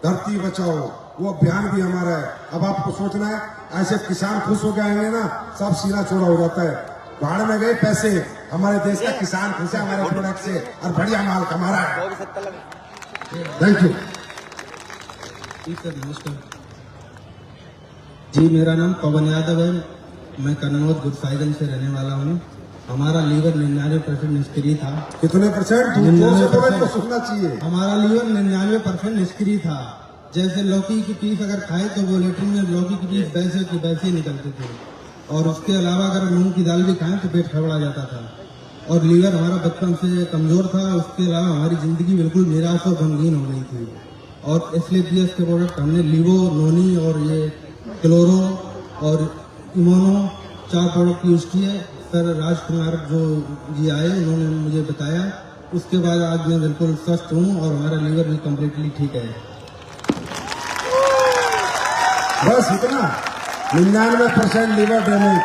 धरती बचाओ, वो अभियान भी हमारा है। अब आपको सोचना है, ऐसे किसान खुश हो आएंगे ना, सब सीना चौड़ा हो जाता है। भाड़ में गए पैसे, हमारे देश का किसान खुश है हमारे प्रोडक्ट से और बढ़िया माल कमा रहा है। Thank you. नमस्कार जी, मेरा नाम पवन यादव है। मैं कन्नौज गुरसाईगंज से रहने वाला हूँ। हमारा लीवर 99% निष्क्रिय था। कितने परसेंट? 99% तो सुनना चाहिए। हमारा लीवर 99% निष्क्रिय था। जैसे लौकी की पीस अगर खाए तो वो लेटरिन में लौकी की पीस वैसे की वैसे ही निकलते थे, और उसके अलावा अगर मूंग की दाल भी खाएं तो पेट खड़बड़ा जाता था, और लीवर हमारा बचपन से कमजोर था। उसके अलावा हमारी जिंदगी बिल्कुल निराश और गमगीन हो गई थी, और इसलिए पीएस के प्रोडक्ट हमने लीवो, नोनी और ये क्लोरो और इमोनो 4 प्रोडक्ट यूज किए। सर राजकुमार जो जी आए, उन्होंने मुझे बताया, उसके बाद आज मैं बिल्कुल स्वस्थ हूँ और हमारा लीवर भी कम्प्लीटली ठीक है। बस इतना? 99% लीवर डैमेज,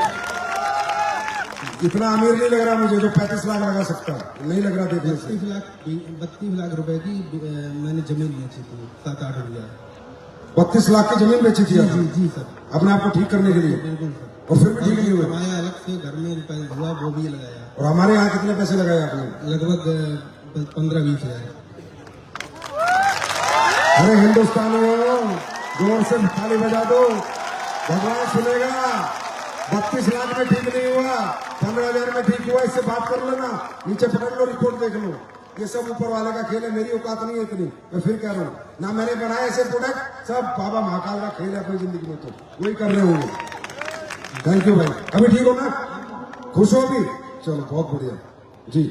इतना अमीर नहीं लग रहा मुझे जो 35 लाख लगा सकता, नहीं लग रहा देखने से। 32 लाख रुपए की मैंने जमीन बेची थी, 7-8 हजार। 32 लाख की जमीन बेची थी आपने? जी सर, अपने आप को ठीक करने के लिए? बिल्कुल सर। और फिर भी ठीक नहीं हुए? कमाया अलग से, घर में रुपया हुआ वो भी लगाया। और हमारे यहाँ कितने पैसे लगाए आपने? लगभग 15-20 हजार। अरे हिंदुस्तानियों, जोर से ताली बजा दो, भगवान सुनेगा। 32 लाख में ठीक नहीं हुआ, 15,000 में ठीक हुआ, इससे बात कर लेना, नीचे पकड़ लो, रिपोर्ट देख लो। ये सब ऊपर वाले का खेल है, मेरी औकात नहीं है इतनी। मैं फिर कह रहा हूँ ना, मैंने बनाए ऐसे प्रोडक्ट, सब बाबा महाकाल का खेल है अपनी जिंदगी में, तो वही कर रहे होंगे। थैंक यू भाई। अभी ठीक हो ना? खुश हो अभी? चलो बहुत बढ़िया जी।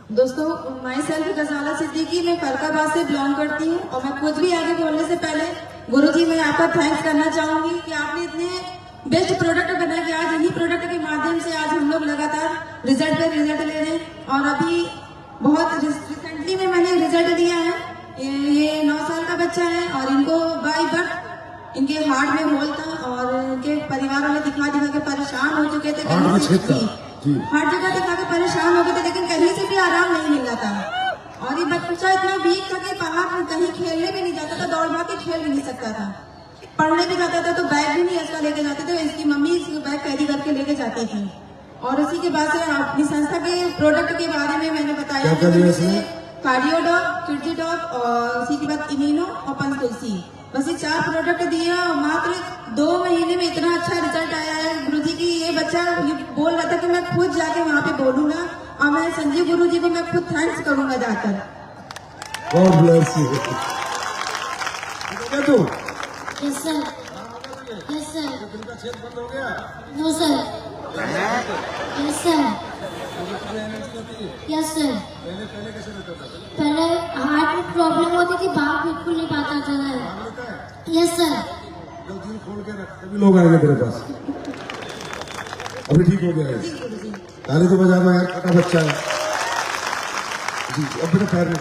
दोस्तों, माई सेल्फ गजाला सिद्दीकी, मैं फरकाबाद से बिलोंग करती हूँ और मैं कुछ भी आगे बोलने से पहले गुरुजी मैं आपका थैंक्स करना चाहूंगी कि आपने इतने बेस्ट प्रोडक्ट बनाया कि आज इन्हीं प्रोडक्ट के माध्यम से आज हम लोग लगातार रिजल्ट पे रिजल्ट ले रहे हैं। और अभी बहुत रिसेंटली में मैंने रिजल्ट दिया है। ये 9 साल का बच्चा है और इनको बाई बर्थ इनके हार्ट में होल था और इनके परिवार वाले दिखा के परेशान हो चुके थे, हार्ट जगह दिखा के परेशान हो गए थे, लेकिन कहीं से भी आराम नहीं मिल रहा था। और ये बच्चा इतना वीक था कि बाहर कहीं खेलने भी नहीं जाता था, दौड़ भाग के खेल भी नहीं सकता था, पढ़ने भी जाता था तो बैग भी नहीं इसका लेके जाते थे, इसकी मम्मी इसको बैग कैरी करके लेके जाती थी। और उसी के बाद से अपनी संस्था के प्रोडक्ट के बारे में मैंने बताया कार्डियोडॉग, किर्जिडॉग और उसी के बाद इम्यूनो और पंचतुलसी, बस ये 4 प्रोडक्ट दिए और मात्र 2 महीने में इतना अच्छा रिजल्ट आया है गुरुजी की। ये बच्चा ये बोल रहा था कि मैं खुद जाके वहाँ पे बोलूंगा और मैं संजीव गुरुजी को मैं खुद थैंक्स करूंगा जाकर। God bless you. क्या तू? Yes sir, yes sir. दिल का छेद बंद हो गया? No sir, yes sir, yes sir. पहले कैसे रहता था? पहले हार्ट में प्रॉब्लम होती थी, भाग बिल्कुल नहीं पाता था। Yes sir. जब दिल खोल के रख, तभी लोग आएंगे तेरे पास। अभी ठीक हो गया है? ताली तो बजा दो यार, छोटा बच्चा है जी। अब बेटा पैर में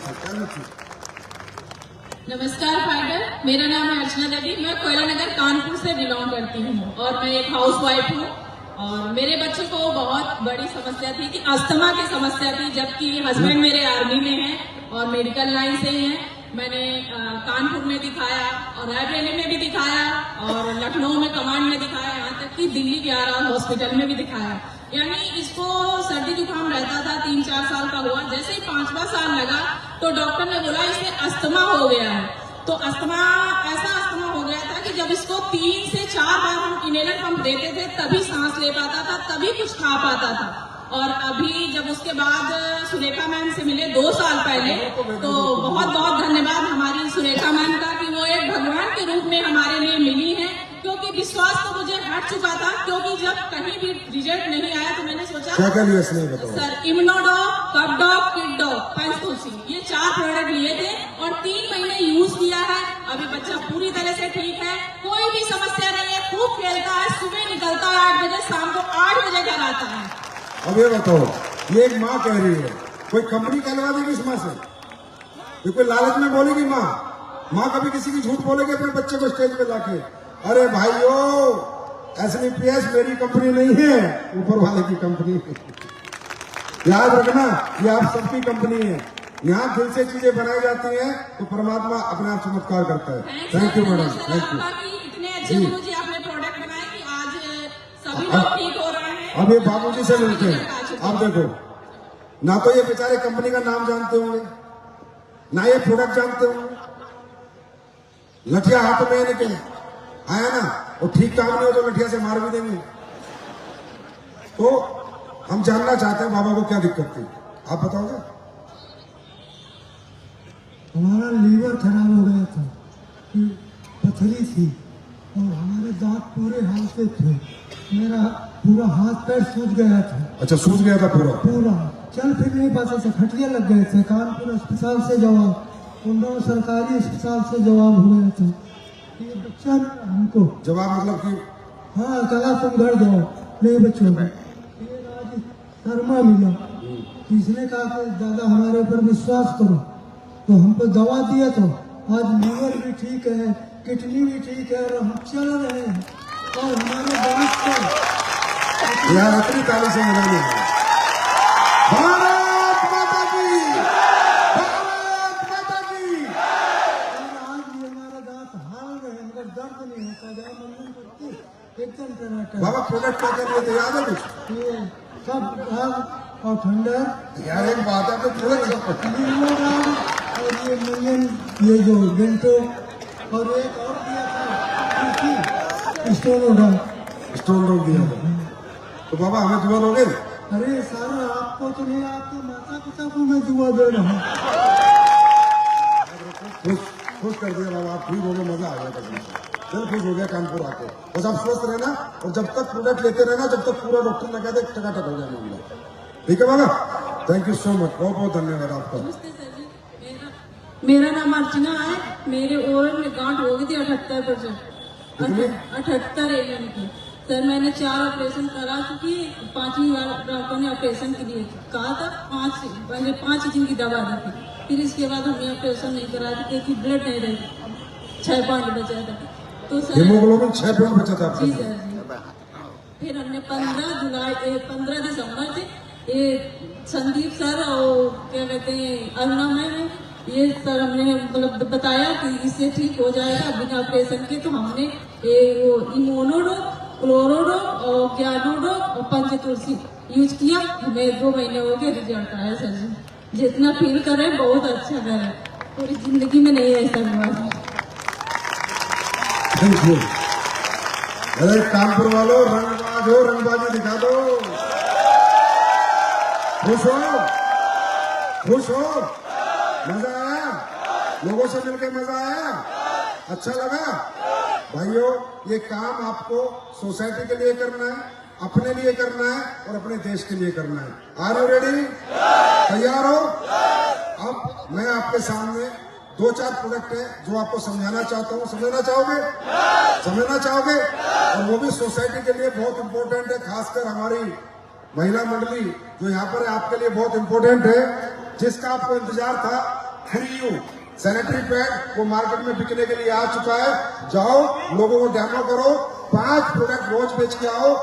नमस्कार फाइटर, मेरा नाम है अर्चना देवी, मैं कोयला नगर कानपुर से बिलोंग करती हूँ और मैं एक हाउस वाइफ हूँ। और मेरे बच्चों को बहुत बड़ी समस्या थी कि अस्थमा की समस्या थी, जबकि हस्बैंड मेरे आर्मी में हैं और मेडिकल लाइन से ही हैं। मैंने कानपुर में दिखाया और रायबरेली में भी दिखाया और लखनऊ में कमांड में दिखाया, यहाँ तक कि दिल्ली के आर हॉस्पिटल में भी दिखाया। यानी इसको सर्दी जुकाम रहता था, 3-4 साल का हुआ, जैसे ही 5वां साल लगा तो डॉक्टर ने बोला इसे अस्थमा हो गया है। तो अस्थमा ऐसा अस्थमा हो गया था कि जब इसको 3 से 4 बार हम इनहेलर पंप देते थे तभी सांस ले पाता था, तभी कुछ खा पाता था। और अभी जब उसके बाद सुरेखा मैम से मिले 2 साल पहले, तो बहुत बहुत धन्यवाद हमारी सुरेखा मैम का कि वो एक भगवान के रूप में हमारे लिए मिली है, क्योंकि विश्वास तो मुझे हट चुका था, क्योंकि जब कहीं भी रिजल्ट नहीं आया तो मैंने सोचा क्या लिया सर, इम्यूनोडॉग, कपडॉग, किडडॉग, पंचतुलसी, ये 4 प्रोडक्ट लिए थे और 3 महीने यूज किया है। अभी बच्चा पूरी तरह से ठीक है, कोई भी समस्या नहीं है, खूब खेलता है, सुबह निकलता है 8 बजे, शाम को 8 बजे घर आता है। अब ये बताओ, ये एक माँ कह रही है, कोई कंपनी कहलवा देगी इस माँ से? ये कोई लालच में बोलेगी माँ कभी किसी की झूठ बोलेगी अपने बच्चे को स्टेज पे लाके? अरे भाइयों, SNPS मेरी कंपनी नहीं है, ऊपर वाले की कंपनी है। याद रखना, ये आप सबकी कंपनी है। यहाँ दिल से चीजें बनाई जाती हैं तो परमात्मा अपने आप चमत्कार करता है। Thank you madam, thank you. इतने अच्छे गुरुजी आपने प्रोडक्ट बनाए कि आज सभी लोग ठीक हो रहे हैं। अब ये बाबूजी से मिलते हैं। अब देखो, ना तो ये बेचारे कंपनी का नाम जानते होंगे, ना ये प्रोडक्ट जानते होंगे। लठिया हाथ में निकले आया ना, और ठीक काम नहीं हो तो लठिया से मार भी देंगे। तो हम जानना चाहते हैं बाबा को क्या दिक्कत थी, आप बताओगे? हमारा लीवर खराब हो गया था, पथरी थी और हमारे दांत पूरे हालते थे। मेरा पूरा हाथ पैर सूज गया था। अच्छा, सूज गया था पूरा? चल फिर नहीं पाता था, खटिया लग गए थे। कानपुर अस्पताल से जवाब, उन्नाव सरकारी अस्पताल से जवाब हो गया था। ये बच्चा हमको जवाब मतलब कि हाँ कहा तुम घर जाओ, नहीं बच्चों को ये राज शर्मा मिला। इसने कहा कि दादा हमारे ऊपर विश्वास करो, तो हमको दवा दिया। तो आज लीवर भी ठीक है, किडनी भी ठीक है और हम चल रहे हैं। और हमारे दांत यार अपनी ताली से मिलाने हैं। भारत माता की, भारत माता की। आज भी हमारा दांत हाल में है, मगर दर्द नहीं होता, जहाँ मंजन करती एकदम टनाटन। बाबा प्रोडक्ट क्या कर रहे थे याद है कुछ? ये सब आग और ठंडर, यार एक बात है तो प्रोडक्ट और ये मंजन, ये जो बेंटो, और एक और दिया था स्टोन उड़ा। स्टोन रोक दिया था। तो बाबा हमें दुआ दोगे? अरे सारा आपको तो नहीं, आपके माता पिता को मैं दुआ दे रहा हूँ। खुश कर दिया बाबा, आप ठीक हो गए, मजा आ गया कसम से, दिल खुश हो गया कानपुर आके। बस आप स्वस्थ रहना और जब तक प्रोडक्ट लेते रहना, जब तक पूरा डॉक्टर ने कह दे टकाटक हो जाए मामला। ठीक है बाबा, थैंक यू सो मच, बहुत बहुत धन्यवाद आपका। नमस्ते सर जी, मेरा नाम अर्चना है। मेरे ओरल में गांठ हो गई थी 78%, 78 mm की। सर मैंने 4 ऑपरेशन करा चुकी, 5वीं बार डॉक्टर ने ऑपरेशन के लिए कहा था। 5 दिन की दवा दी थी, फिर इसके बाद हमने ऑपरेशन नहीं करा था क्योंकि ब्लड नहीं रही, 6 पॉइंट बचा था। तो सर हेमोग्लोबिन 6 पॉइंट बचा था आपका। जी सर जी। फिर हमने 15 दिसंबर से ये संदीप सर और क्या कहते हैं अरुणामय में, ये सर हमने मतलब बताया कि इससे ठीक हो जाएगा बिना ऑपरेशन के। तो हमने वो इम्यूनोडोप, क्लोरोडोप और ज्ञानोडोप और पंचतुलसी यूज किया। हमें 2 महीने हो गए, रिजल्ट आया सर जी। जितना फील कर रहे हैं बहुत अच्छा कर रहे हैं, पूरी जिंदगी में नहीं ऐसा हुआ। Thank you. अरे कानपुर वालों, रंगबाज हो, रंगबाजी दिखा दो। खुश हो, खुश हो, मजा आया, लोगों से मिलकर मजा आया, अच्छा लगा। भाइयों, ये काम आपको सोसाइटी के लिए करना है, अपने लिए करना है और अपने देश के लिए करना है। Are you ready? तैयार हो? अब मैं आपके सामने 2-4 प्रोडक्ट है जो आपको समझाना चाहता हूँ। समझना चाहोगे? समझना चाहोगे? और वो भी सोसाइटी के लिए बहुत इंपॉर्टेंट है, खासकर हमारी महिला मंडली जो यहाँ पर है, आपके लिए बहुत इंपॉर्टेंट है, जिसका आपको इंतजार था। 3U सैनिटरी पैड वो मार्केट में बिकने के लिए आ चुका है। जाओ, लोगों को डेमो करो, 5 प्रोडक्ट रोज बेच के आओ।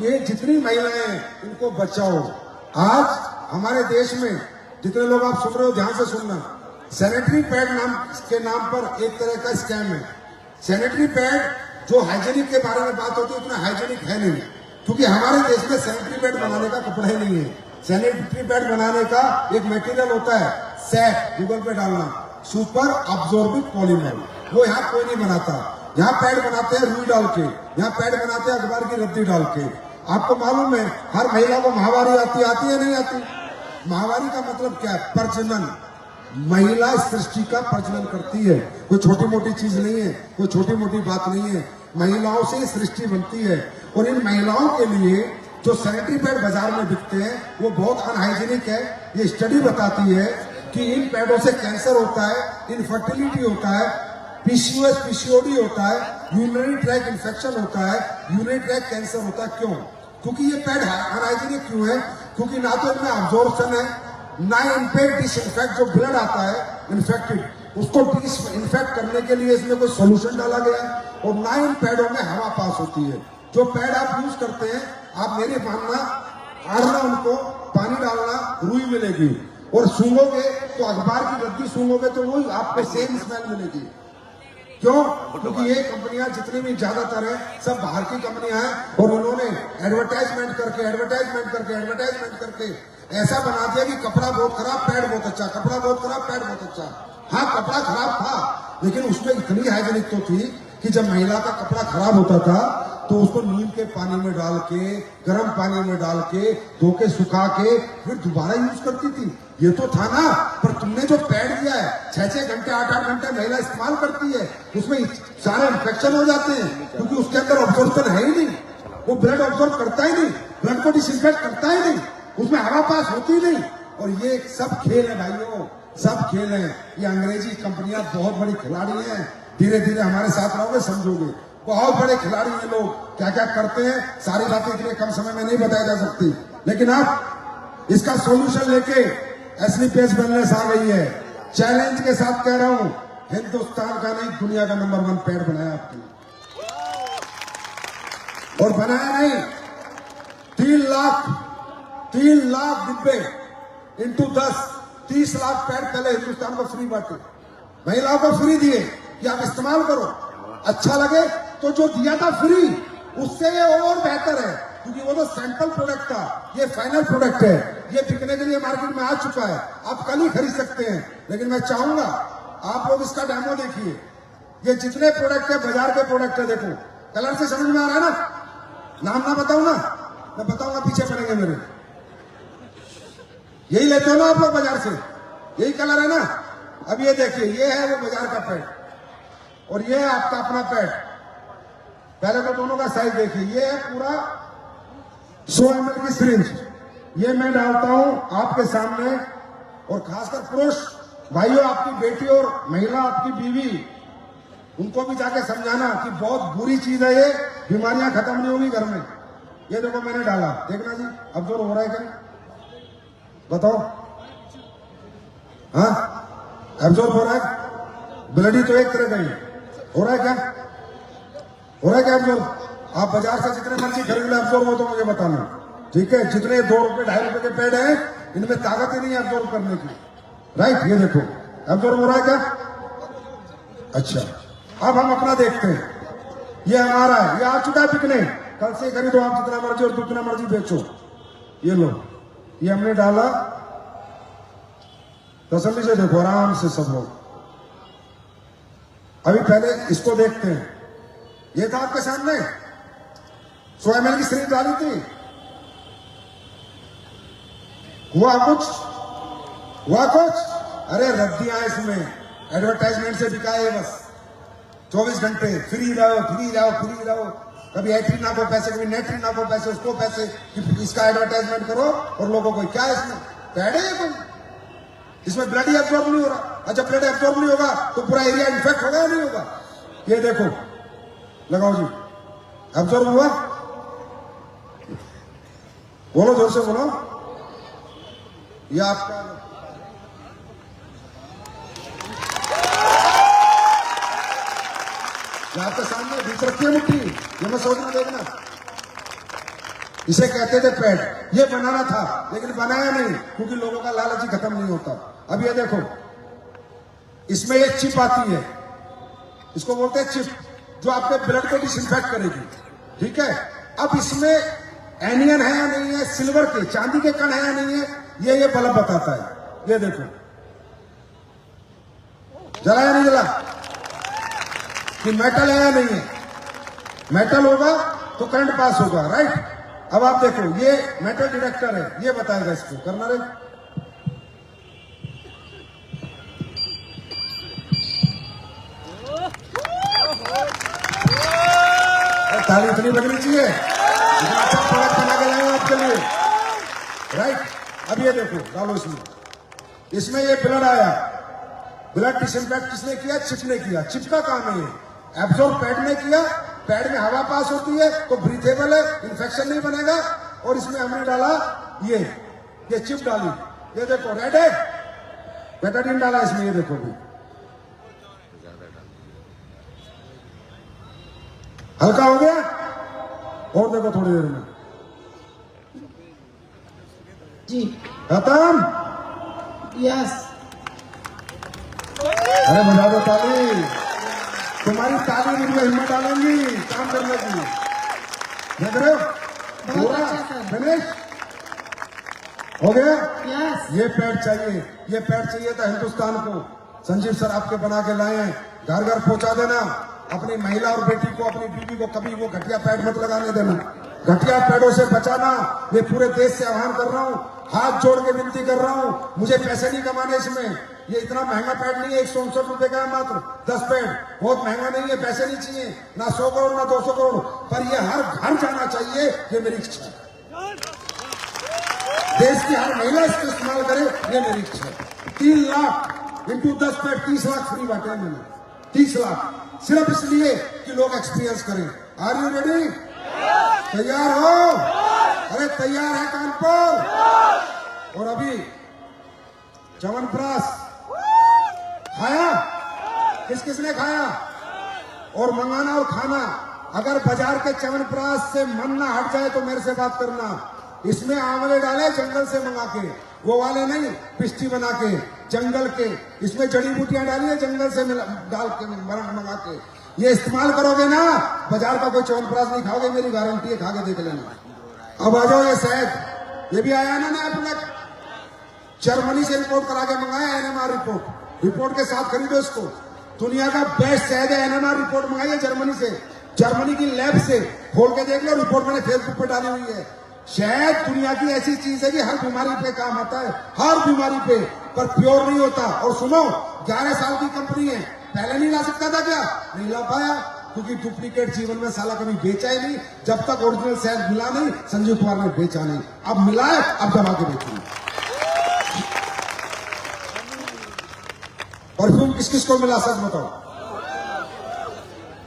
ये जितनी महिलाएं हैं इनको बचाओ। आज हमारे देश में जितने लोग आप सुन रहे हो, ध्यान से सुनना, सैनिटरी पैड के नाम पर एक तरह का स्कैम है। सैनिटरी पैड जो हाइजीनिक के बारे में बात होती है, उतना हाइजीनिक है नहीं, क्योंकि हमारे देश में सैनिटरी पैड बनाने का कपड़ा ही नहीं है। सैनिटरी पैड बनाने का एक मटेरियल होता है, सैप, गूगल पे डालना, सुपर अब्जॉर्बिंग पॉलीमर, वो यहाँ कोई नहीं बनाता। यहाँ पैड बनाते हैं रुई डाल के, यहाँ पैड बनाते हैं अखबार की रद्दी डाल के। आपको मालूम है हर महिला को महावारी आती है नहीं आती? महावारी का मतलब क्या है? प्रजनन। महिला सृष्टि का प्रजनन करती है, कोई छोटी मोटी चीज नहीं है, कोई छोटी मोटी बात नहीं है। महिलाओं से सृष्टि बनती है। और इन महिलाओं के लिए जो सैनिटरी पैड बाजार में बिकते हैं वो बहुत अनहाइजीनिक है। ये स्टडी बताती है कि इन पैडों से कैंसर होता है, इनफर्टिलिटी होता है, पीसीओएस पीसीओडी होता है, यूरिनरी ट्रैक इन्फेक्शन होता है, यूरिनरी ट्रैक कैंसर होता है। क्यों? क्योंकि ये पैड अनहाइजीनिक क्यों है? क्योंकि ना तो इनमें अब्जॉर्प्शन है, ना इन पे डिसइंफेक्ट, जो ब्लड आता है इन्फेक्टेड, उसको डिसइंफेक्ट करने के लिए इसमें कोई सोल्यूशन डाला गया है, और ना इन पैडों में हवा पास होती है। जो पैड आप यूज करते हैं, आप मेरी मानना, आड़ना उनको, पानी डालना, रुई मिलेगी, और सूंघोगे तो अखबार की रद्दी सूंघोगे तो वो आपको सेम स्मेल मिलेगी। क्यों? क्योंकि ये कंपनियां जितनी भी ज्यादातर है सब बाहर की कंपनियां हैं, और उन्होंने एडवर्टाइजमेंट करके ऐसा बना दिया कि कपड़ा बहुत खराब, पैड बहुत अच्छा, कपड़ा बहुत खराब, पैड बहुत अच्छा। हाँ, कपड़ा खराब था, लेकिन उसमें इतनी हाइजीनिक तो थी कि जब महिला का कपड़ा खराब होता था तो उसको नीम के पानी में डाल के, गर्म पानी में डाल के, धो के, सुखा के फिर दोबारा यूज करती थी। ये तो था ना, पर तुमने जो पैड दिया है 6-6 घंटे 8-8 घंटे महिला इस्तेमाल करती है, उसमें सारे इन्फेक्शन हो जाते हैं, क्योंकि उसके अंदर ऑब्जॉर्प्शन है ही नहीं, वो ब्लड ऑब्जॉर्व करता ही नहीं, ब्लड को डिसइंफेक्ट करता ही नहीं, उसमें हवा पास होती नहीं। और ये सब खेल है भाइयों, सब खेल है। ये अंग्रेजी कंपनियां बहुत बड़ी खिलाड़ी हैं, धीरे धीरे हमारे साथ रहोगे समझोगे। बहुत बड़े खिलाड़ी हैं लोग, क्या क्या करते हैं, सारी बातें इतने कम समय में नहीं बताई जा सकती। लेकिन आप इसका सॉल्यूशन लेके एसलीपीएस वेलनेस आ गई है। चैलेंज के साथ कह रहा हूं, हिंदुस्तान का नहीं दुनिया का नंबर 1 पैड बनाया आपने, और बनाया नहीं, 3 लाख डिब्बे इंटू 10, 30 लाख पैड पहले हिंदुस्तान को फ्री बांटे, महिलाओं को फ्री दिए कि आप इस्तेमाल करो, अच्छा लगे तो जो दिया था फ्री उससे ये और बेहतर है, क्योंकि वो तो सैंपल प्रोडक्ट था, ये फाइनल प्रोडक्ट है, ये बिकने के लिए मार्केट में आ चुका है, आप कल ही खरीद सकते हैं। लेकिन मैं चाहूंगा आप लोग इसका डेमो देखिए, ये जितने प्रोडक्ट है बाजार के प्रोडक्ट है, देखो कलर से समझ में आ रहा है ना, नाम ना बताऊं ना, मैं बताऊंगा पीछे पड़ेंगे मेरे, यही लेते हो ना आप लोग बाजार से, यही कलर है ना। अब ये देखिए, ये है वो बाजार का पैड और ये है आपका अपना पैड। पहले तो दोनों का साइज देखिए, ये है पूरा 100 ml की सिरिंज, ये मैं डालता हूं आपके सामने, और खासकर पुरुष भाइयों, आपकी बेटी और महिला आपकी बीवी, उनको भी जाके समझाना कि बहुत बुरी चीज है ये, बीमारियां खत्म नहीं होगी घर में। ये देखो मैंने डाला, देखना जी अब्जॉर्ब हो रहा है क्या, बताओ। हाँ, एब्जॉर्ब हो रहा है, ब्लडी तो एक तरह का ही हो रहा है, क्या हो रहा है, क्या एब्जॉर्ब। आप बाजार से जितने मर्जी खरीद ले, एब्जॉर्ब हो तो मुझे बताना, ठीक है। जितने 2 रुपए 2.5 रुपए के पैड हैं, इनमें ताकत ही नहीं है एब्जॉर्ब करने की, राइट। ये देखो एब्जॉर्ब हो रहा है क्या, अच्छा। अब हम अपना देखते हैं, ये हमारा है, ये आ चुका है बिकने, कल से खरीदो आप जितना मर्जी और जितना मर्जी बेचो। ये लो, ये हमने डाला, तसल्ली से देखो, आराम से सब लोग। अभी पहले इसको देखते हैं, ये था आपके सामने 100 ml की सिरिंज डाली थी, हुआ कुछ, अरे रद्दियां इसमें, एडवर्टाइजमेंट से बिका है बस, 24 घंटे फ्री रहो, कभी एंट्री ना को पैसे, कभी नेट्री ना को पैसे, उसको पैसे, इसका एडवर्टाइजमेंट करो और लोगों को क्या है इसमें पैड है कोई, इसमें ब्लड ही एब्जॉर्ब नहीं हो रहा। अच्छा, ब्लड एब्जॉर्ब नहीं होगा तो पूरा एरिया इन्फेक्ट होगा या नहीं होगा। ये देखो, लगाओ जी, एब्जॉर्ब हुआ, बोलो जोर से बोलो, ये आपका आपके सामने बीच रखी है मुट्ठी, ये मैं सोचना देखना, इसे कहते थे पैड, ये बनाना था लेकिन बनाया नहीं, क्योंकि लोगों का लालच ही खत्म नहीं होता। अब ये देखो, इसमें एक चिप आती है, इसको बोलते हैं चिप, जो आपके ब्लड को डिसइंफेक्ट करेगी, ठीक है। अब इसमें एनियन है या नहीं है, सिल्वर के, चांदी के कण है या नहीं है, ये बल्ब बताता है। ये देखो, जला या नहीं जला, कि मेटल है या नहीं है, मेटल होगा तो करंट पास होगा, राइट। अब आप देखो, ये मेटल डिटेक्टर है, ये बताएगा इसको करना रे। ताली इतनी बजनी चाहिए, इतना अच्छा प्रोडक्ट बना के लाए आपके लिए, राइट। अब ये देखो, डालो इसमें ये ब्लड आया, ब्लड डिसइंफेक्ट किसने किया, चिप ने किया, चिप का काम है ये, एब्जॉर्ब पैड ने किया, पैड में हवा पास होती है तो ब्रीथेबल है, इंफेक्शन नहीं बनेगा। और इसमें हमने डाला ये चिप डाली, ये देखो रेड है, बेटाडीन डाला इसमें, ये देखो भी हल्का हो गया, और देखो थोड़ी देर में जी खत्म। यस, अरे बजा दो ताली, तुम्हारी ताली मुझे हिम्मत डालेंगी काम करने की, देख रहे हो, पूरा फिनिश हो गया। यस, ये पैड चाहिए था हिंदुस्तान को, संजीव सर आपके बना के लाए हैं, घर घर पहुंचा देना। अपनी महिला और बेटी को, अपनी बीवी को कभी वो घटिया पैड मत लगाने देना, घटिया पैडों से बचाना। मैं पूरे देश से आह्वान कर रहा हूँ, हाथ जोड़ के विनती कर रहा हूँ, मुझे पैसे नहीं कमाने इसमें, ये इतना महंगा पैड नहीं है, 159 रुपए का है मात्र 10 पैड, बहुत महंगा नहीं है, पैसे नहीं चाहिए, ना 100 करोड़ ना 200 करोड़, पर ये हर घर जाना चाहिए, ये मेरी इच्छा है। देश की हर महिला इसको इस्तेमाल करे, ये मेरी इच्छा है। 3 lakh into 10 pad 30 lakh free बांटे हैं मैंने, 30 लाख सिर्फ इसलिए कि लोग एक्सपीरियंस करें। Are you ready? तैयार हो? अरे तैयार है कानपुर। और अभी च्यवनप्राश खाया, किस किसने खाया? और मंगाना और खाना अगर बाजार के च्यवनप्राश से मन ना हट जाए तो मेरे से बात करना। इसमें आंवले डाले जंगल से मंगा के, वो वाले नहीं पिस्टी बना के जंगल के। इसमें जड़ी बूटियां डाली है जंगल से डाल के मंगा के। ये इस्तेमाल करोगे ना, बाजार का कोई च्यवनप्राश नहीं खाओगे, मेरी गारंटी है, खा के देख लेना। अब आ जाओ ये शहद, ये भी आया ना नया प्रोडक्ट, जर्मनी से रिपोर्ट करा के मंगाया, एनएमआर रिपोर्ट के साथ खरीदो इसको। दुनिया का बेस्ट शहद है, एनएमआर रिपोर्ट मंगाई है जर्मनी से, जर्मनी की लैब से। खोल के देख लो, रिपोर्ट मैंने फेसबुक पे डाली हुई है। शहद दुनिया की ऐसी चीज है कि हर बीमारी पे काम आता है, हर बीमारी पे, पर प्योर नहीं होता। और सुनो, 11 साल की कंपनी है, पहले नहीं ला सकता था क्या? नहीं ला पाया, क्योंकि डुप्लीकेट जीवन में साला कभी बेचा ही नहीं। जब तक ओरिजिनल शहद मिला नहीं, संजीव कुमार ने बेचा नहीं। अब मिला है, अब दबा के बेचेंगे। परफ्यूम किस किस को मिला, सच बताओ?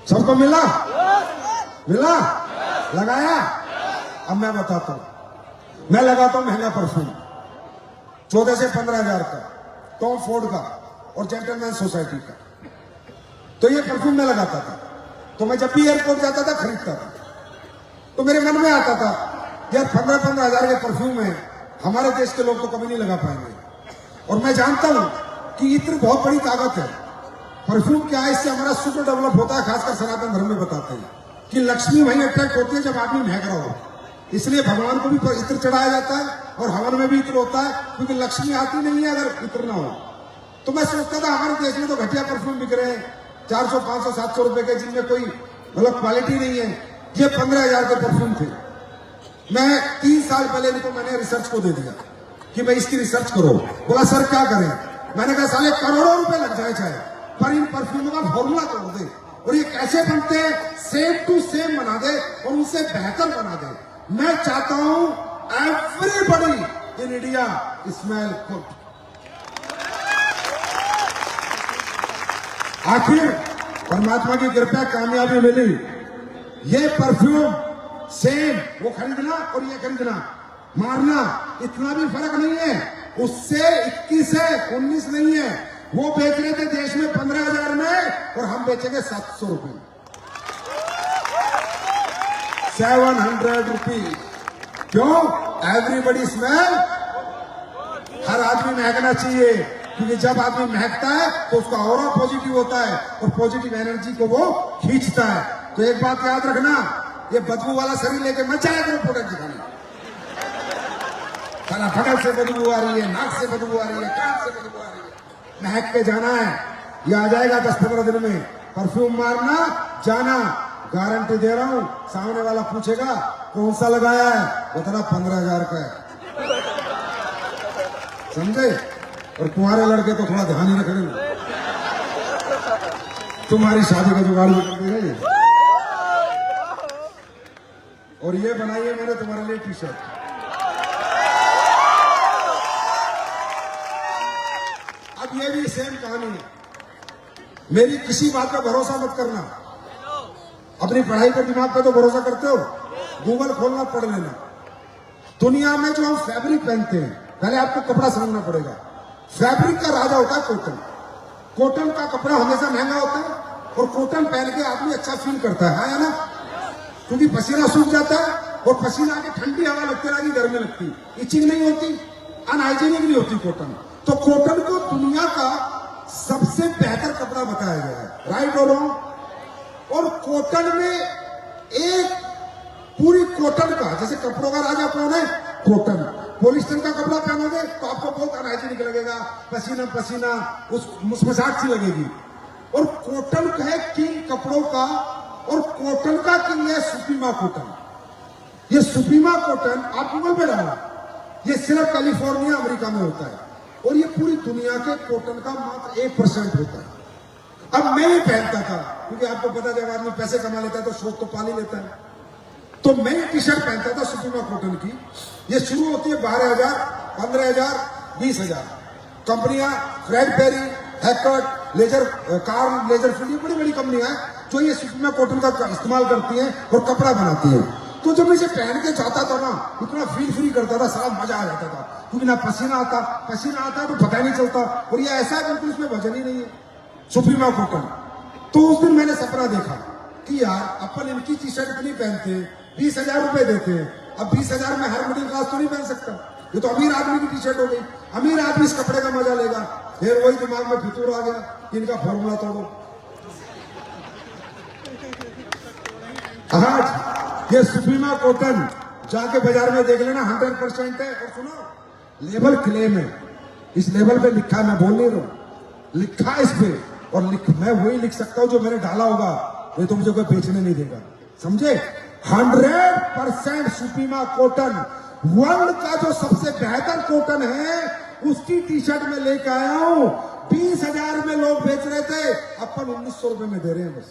सबको मिला? लगाया? अब मैं बताता हूं, मैं लगाता हूं महंगा परफ्यूम, 14 से 15 हजार का, टॉम फोर्ड का और जेंटलमैन सोसाइटी का। तो ये परफ्यूम मैं लगाता था, तो मैं जब भी एयरपोर्ट जाता था खरीदता था, तो मेरे मन में आता था यार 15-15 हजार के परफ्यूम है, हमारे देश के लोग तो कभी नहीं लगा पाएंगे। और मैं जानता हूं कि इत्र बहुत बड़ी ताकत है। परफ्यूम क्या है, इससे हमारा सुपर डेवलप होता है। खासकर सनातन धर्म में बताते हैं कि लक्ष्मी वहीं अट्रैक्ट होती है जब आदमी महक रहा हो। इसलिए भगवान को भी इत्र चढ़ाया जाता है और हवन में भी इत्र होता है, क्योंकि लक्ष्मी आती नहीं है अगर इत्र ना हो। तो मैं सोचता था हमारे देश में तो घटिया परफ्यूम बिक रहे हैं 400, 500, 700 रुपए के, जिनमें कोई मतलब क्वालिटी नहीं है। ये 15 हजार के परफ्यूम थे। मैं 3 साल पहले इनको मैंने रिसर्च को दे दिया कि भाई इसकी रिसर्च करो। बोला सर क्या करें? मैंने कहा साले करोड़ों रुपए लग जाए चाहे, पर इन परफ्यूमों का फॉर्मूला तोड़ दे और ये कैसे बनते हैं सेम टू सेम बना दे और उनसे बेहतर बना दे। मैं चाहता हूं everybody in India smell good. आखिर परमात्मा की कृपा कामयाबी मिली। ये परफ्यूम सेम वो खरीदना और ये खरीदना, मारना इतना भी फर्क नहीं है। उससे 21 है, 19 नहीं है। वो बेच रहे थे देश में 15,000 में और हम बेचेंगे 700 रुपए, 700 रुपीज। क्यों? एवरीबडी स्मेल, हर आदमी महकना चाहिए, क्योंकि जब आदमी महकता है तो उसका ऑरा पॉजिटिव होता है और पॉजिटिव एनर्जी को वो खींचता है। तो एक बात याद रखना, ये बदबू वाला शरीर लेके मत जाया करो प्रोडक्ट दिखाने। साला फटक से बदबू आ रही है, नाक से बदबू आ रही है, कान से बदबू आ रही है, महक के जाना है। ये आ जाएगा 10-15 दिन में। परफ्यूम मारना, जाना, गारंटी दे रहा हूं। सामने वाला पूछेगा कौन सा लगाया है, बताना 15,000 का है, समझे? और तुम्हारे लड़के तो थोड़ा ध्यान ही रखेंगे, तुम्हारी शादी का जुगाड़ भी कर देगा ये। और ये बनाइए मैंने तुम्हारे लिए टी-शर्ट। अब ये भी सेम कहानी है। मेरी किसी बात का भरोसा मत करना। अपनी पढ़ाई पर दिमाग पे तो भरोसा करते हो, गूगल खोलना, पढ़ लेना। दुनिया में जो हम फैब्रिक पहनते हैं, पहले आपको कपड़ा समझना पड़ेगा। फैब्रिक का राजा होता है कॉटन। कॉटन का कपड़ा हमेशा महंगा होता है और कॉटन पहन के आदमी अच्छा फील करता है ना, क्योंकि पसीना सूख जाता है और पसीना आके ठंडी हवा लगती रहेगी, गर्मी लगती, इचिंग नहीं होती, अनहाइजीनिक नहीं होती कॉटन। तो कॉटन को दुनिया का सबसे बेहतर कपड़ा बताया गया है, राइट और रॉन्ग? और कॉटन में एक पूरी कॉटन का, जैसे कपड़ों का राजा कौन है? कॉटन। पॉलिस्टर का कपड़ा पहनोगे तो आपको बहुत अनहाइजीनिक लगेगा, पसीना पसीना, उस मुस्कुराहट सी लगेगी। और कॉटन है किंग कपड़ों का, और कॉटन का किंग है सुप्रीमा कॉटन। ये सुप्रीमा कॉटन आप गूगल पे डालना, ये सिर्फ कैलिफोर्निया अमेरिका में होता है और ये पूरी दुनिया के कॉटन का मात्र 1% होता है। अब मैं ही पहनता था, क्योंकि आपको पता जब आदमी पैसे कमा लेता है तो शौक तो पाल ही लेता है। तो मैं टी शर्ट पहनता था सुप्रीमा कॉटन की। ये शुरू होती है 12,000, 15,000, 20,000। कंपनियां Fred Perry, Hackett, Lager, Karl Lagerfeld, ये बड़ी बड़ी कंपनियां हैं जो ये सुप्रीमा कॉटन का इस्तेमाल करती हैं और कपड़ा बनाती हैं। तो जब मैं इसे पहन के जाता था ना, इतना फील फ्री करता था, सारा मजा आ जाता था, क्योंकि ना पसीना आता है तो पता ही नहीं चलता। और ये ऐसा है बिल्कुल, इसमें वजन ही नहीं है, सुप्रीमा कॉटन। तो उस दिन मैंने सपना देखा कि यार अपन इनकी टी शर्ट इतनी पहनते हैं, 20,000 रुपए देते हैं, अब 20,000 में हर मिडिल क्लास तो नहीं पहन सकता, ये तो अमीर आदमी की टी शर्ट हो गई, अमीर आदमी इस कपड़े का मजा लेगा। फिर वही दिमाग में फितूर आ गया कि इनका फॉर्मूला तोड़ो। आज ये सुप्रीमा कॉटन जाके बाजार में देख लेना 100% है। और सुनो, लेबल क्लेम है, इस लेबल पे लिखा है, मैं बोल नहीं रहा हूं, लिखा है इस पे, और मैं वही लिख सकता हूं जो मैंने डाला होगा, ये तो मुझे कोई बेचने नहीं देगा, समझे। 100% सुप्रीमा कॉटन, वर्ल्ड का जो सबसे बेहतर कॉटन है उसकी टी शर्ट में लेके आया हूं। 20,000 में लोग बेच रहे थे, अपन 1900 रुपए में दे रहे हैं बस।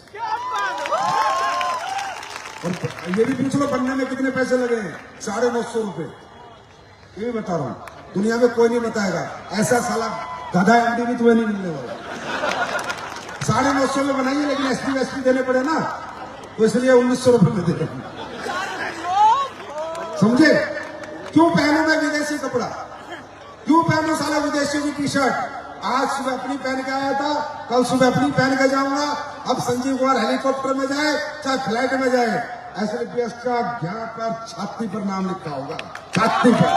और ये भी पूछ लो बनने में कितने पैसे लगे हैं, 950 रुपए। ये भी बता रहा हूं, दुनिया में कोई नहीं बताएगा, ऐसा साला गधा एमडी भी तुम्हें नहीं मिलने वाला। 950 में बनाइए, लेकिन एसपी देने पड़े ना, तो इसलिए 1900 रुपए में दे रहे हैं, समझे। क्यों पहनू मैं विदेशी कपड़ा, क्यों पहनू साला विदेशी की टी शर्ट। आज सुबह अपनी पहन के आया था, कल सुबह अपनी पहन के जाऊंगा। अब संजीव कुमार हेलीकॉप्टर में जाए चाहे फ्लाइट में जाए, SLPS का यहाँ पर छाती पर नाम लिखा होगा, छाती पर।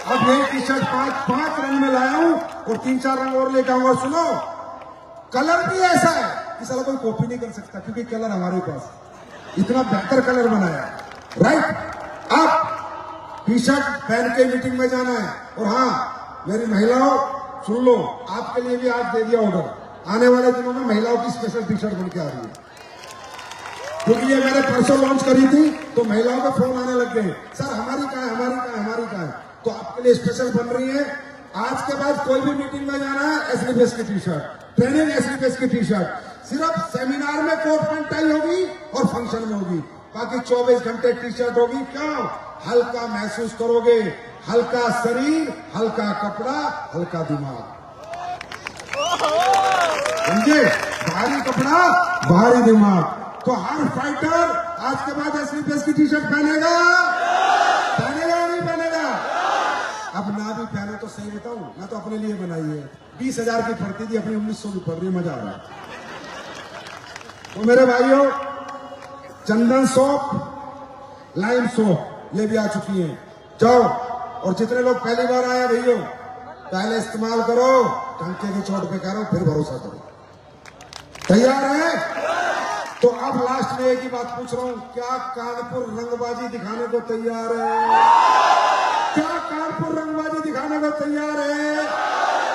अब यही टी शर्ट 5 रंग में लाया हूं और 3-4 रंग और लेकर आऊंगा। सुनो, कलर भी ऐसा है कि साला कोई कॉपी नहीं कर सकता, क्योंकि कलर हमारे पास इतना बेहतर कलर बनाया है, राइट। अब टी शर्ट पहन के मीटिंग में जाना है। और हाँ मेरी महिलाओं सुन लो, आपके लिए भी आज दे दिया ऑर्डर, आने वाले दिनों में महिलाओं की स्पेशल टी शर्ट बन के आ रही है, क्योंकि ये मैंने परसों लॉन्च करी थी तो महिलाओं के फोन आने लग गए, सर हमारी कहाँ है, हमारी कहाँ है, हमारी कहाँ है। तो आपके लिए स्पेशल बन रही है। आज के बाद कोई भी मीटिंग में जाना है, SLPS की टी शर्ट, ट्रेनिंग SLPS की टी शर्ट। सिर्फ सेमिनार में कोट पैंट टाई होगी और फंक्शन में होगी, बाकी 24 घंटे टी शर्ट होगी। क्यों? हल्का महसूस करोगे, हल्का शरीर, हल्का कपड़ा, हल्का दिमाग, समझे। भारी कपड़ा, भारी दिमाग। तो हर फाइटर आज के बाद SLPS की टी शर्ट पहनेगा, पहनेगा या नहीं पहनेगा। अब ना भी पहने तो सही बताऊं, मैं तो अपने लिए बनाई है, 20,000 की पड़ती थी, अपनी 1900 की पड़ रही, मजा आ रहा है। तो मेरे भाइयों, चंदन सोप, लाइम सोप ये भी आ चुकी हैं, जाओ। और जितने लोग पहली बार आए भैया, पहले इस्तेमाल करो, टंके की चोट पे करो, फिर भरोसा करो। तैयार है? तो अब लास्ट में एक ही बात पूछ रहा हूं, क्या कानपुर रंगबाजी दिखाने को तैयार है? क्या कानपुर रंगबाजी दिखाने को तैयार है?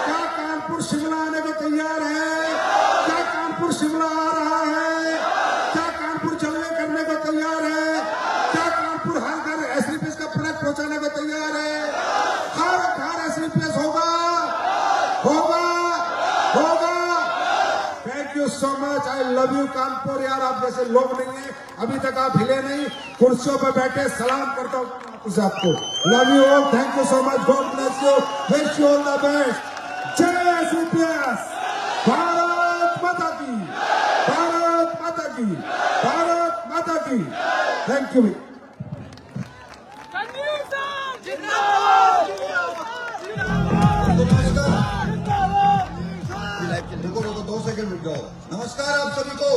क्या कानपुर शिमला आने को तैयार है? क्या कानपुर शिमला आ रहा है? क्या कानपुर जलने करने को तैयार है? क्या कानपुर हर घर SLPS का प्रोडक्ट पहुंचाने को तैयार है? हर घर SLPS होगा, होगा, होगा। Thank you so much, I love you Kanpur. यार आप जैसे लोग नहीं है, अभी तक आप हिले नहीं, कुर्सियों पर बैठे, सलाम करता हूँ आपको। Love you all, thank you so much, God bless you, wish you all the best. जय SLPS, भारत माता की, भारत माता की, भारत माता की। Thank you. रुको 2 सेकंड रुक जाओ। नमस्कार आप सभी को।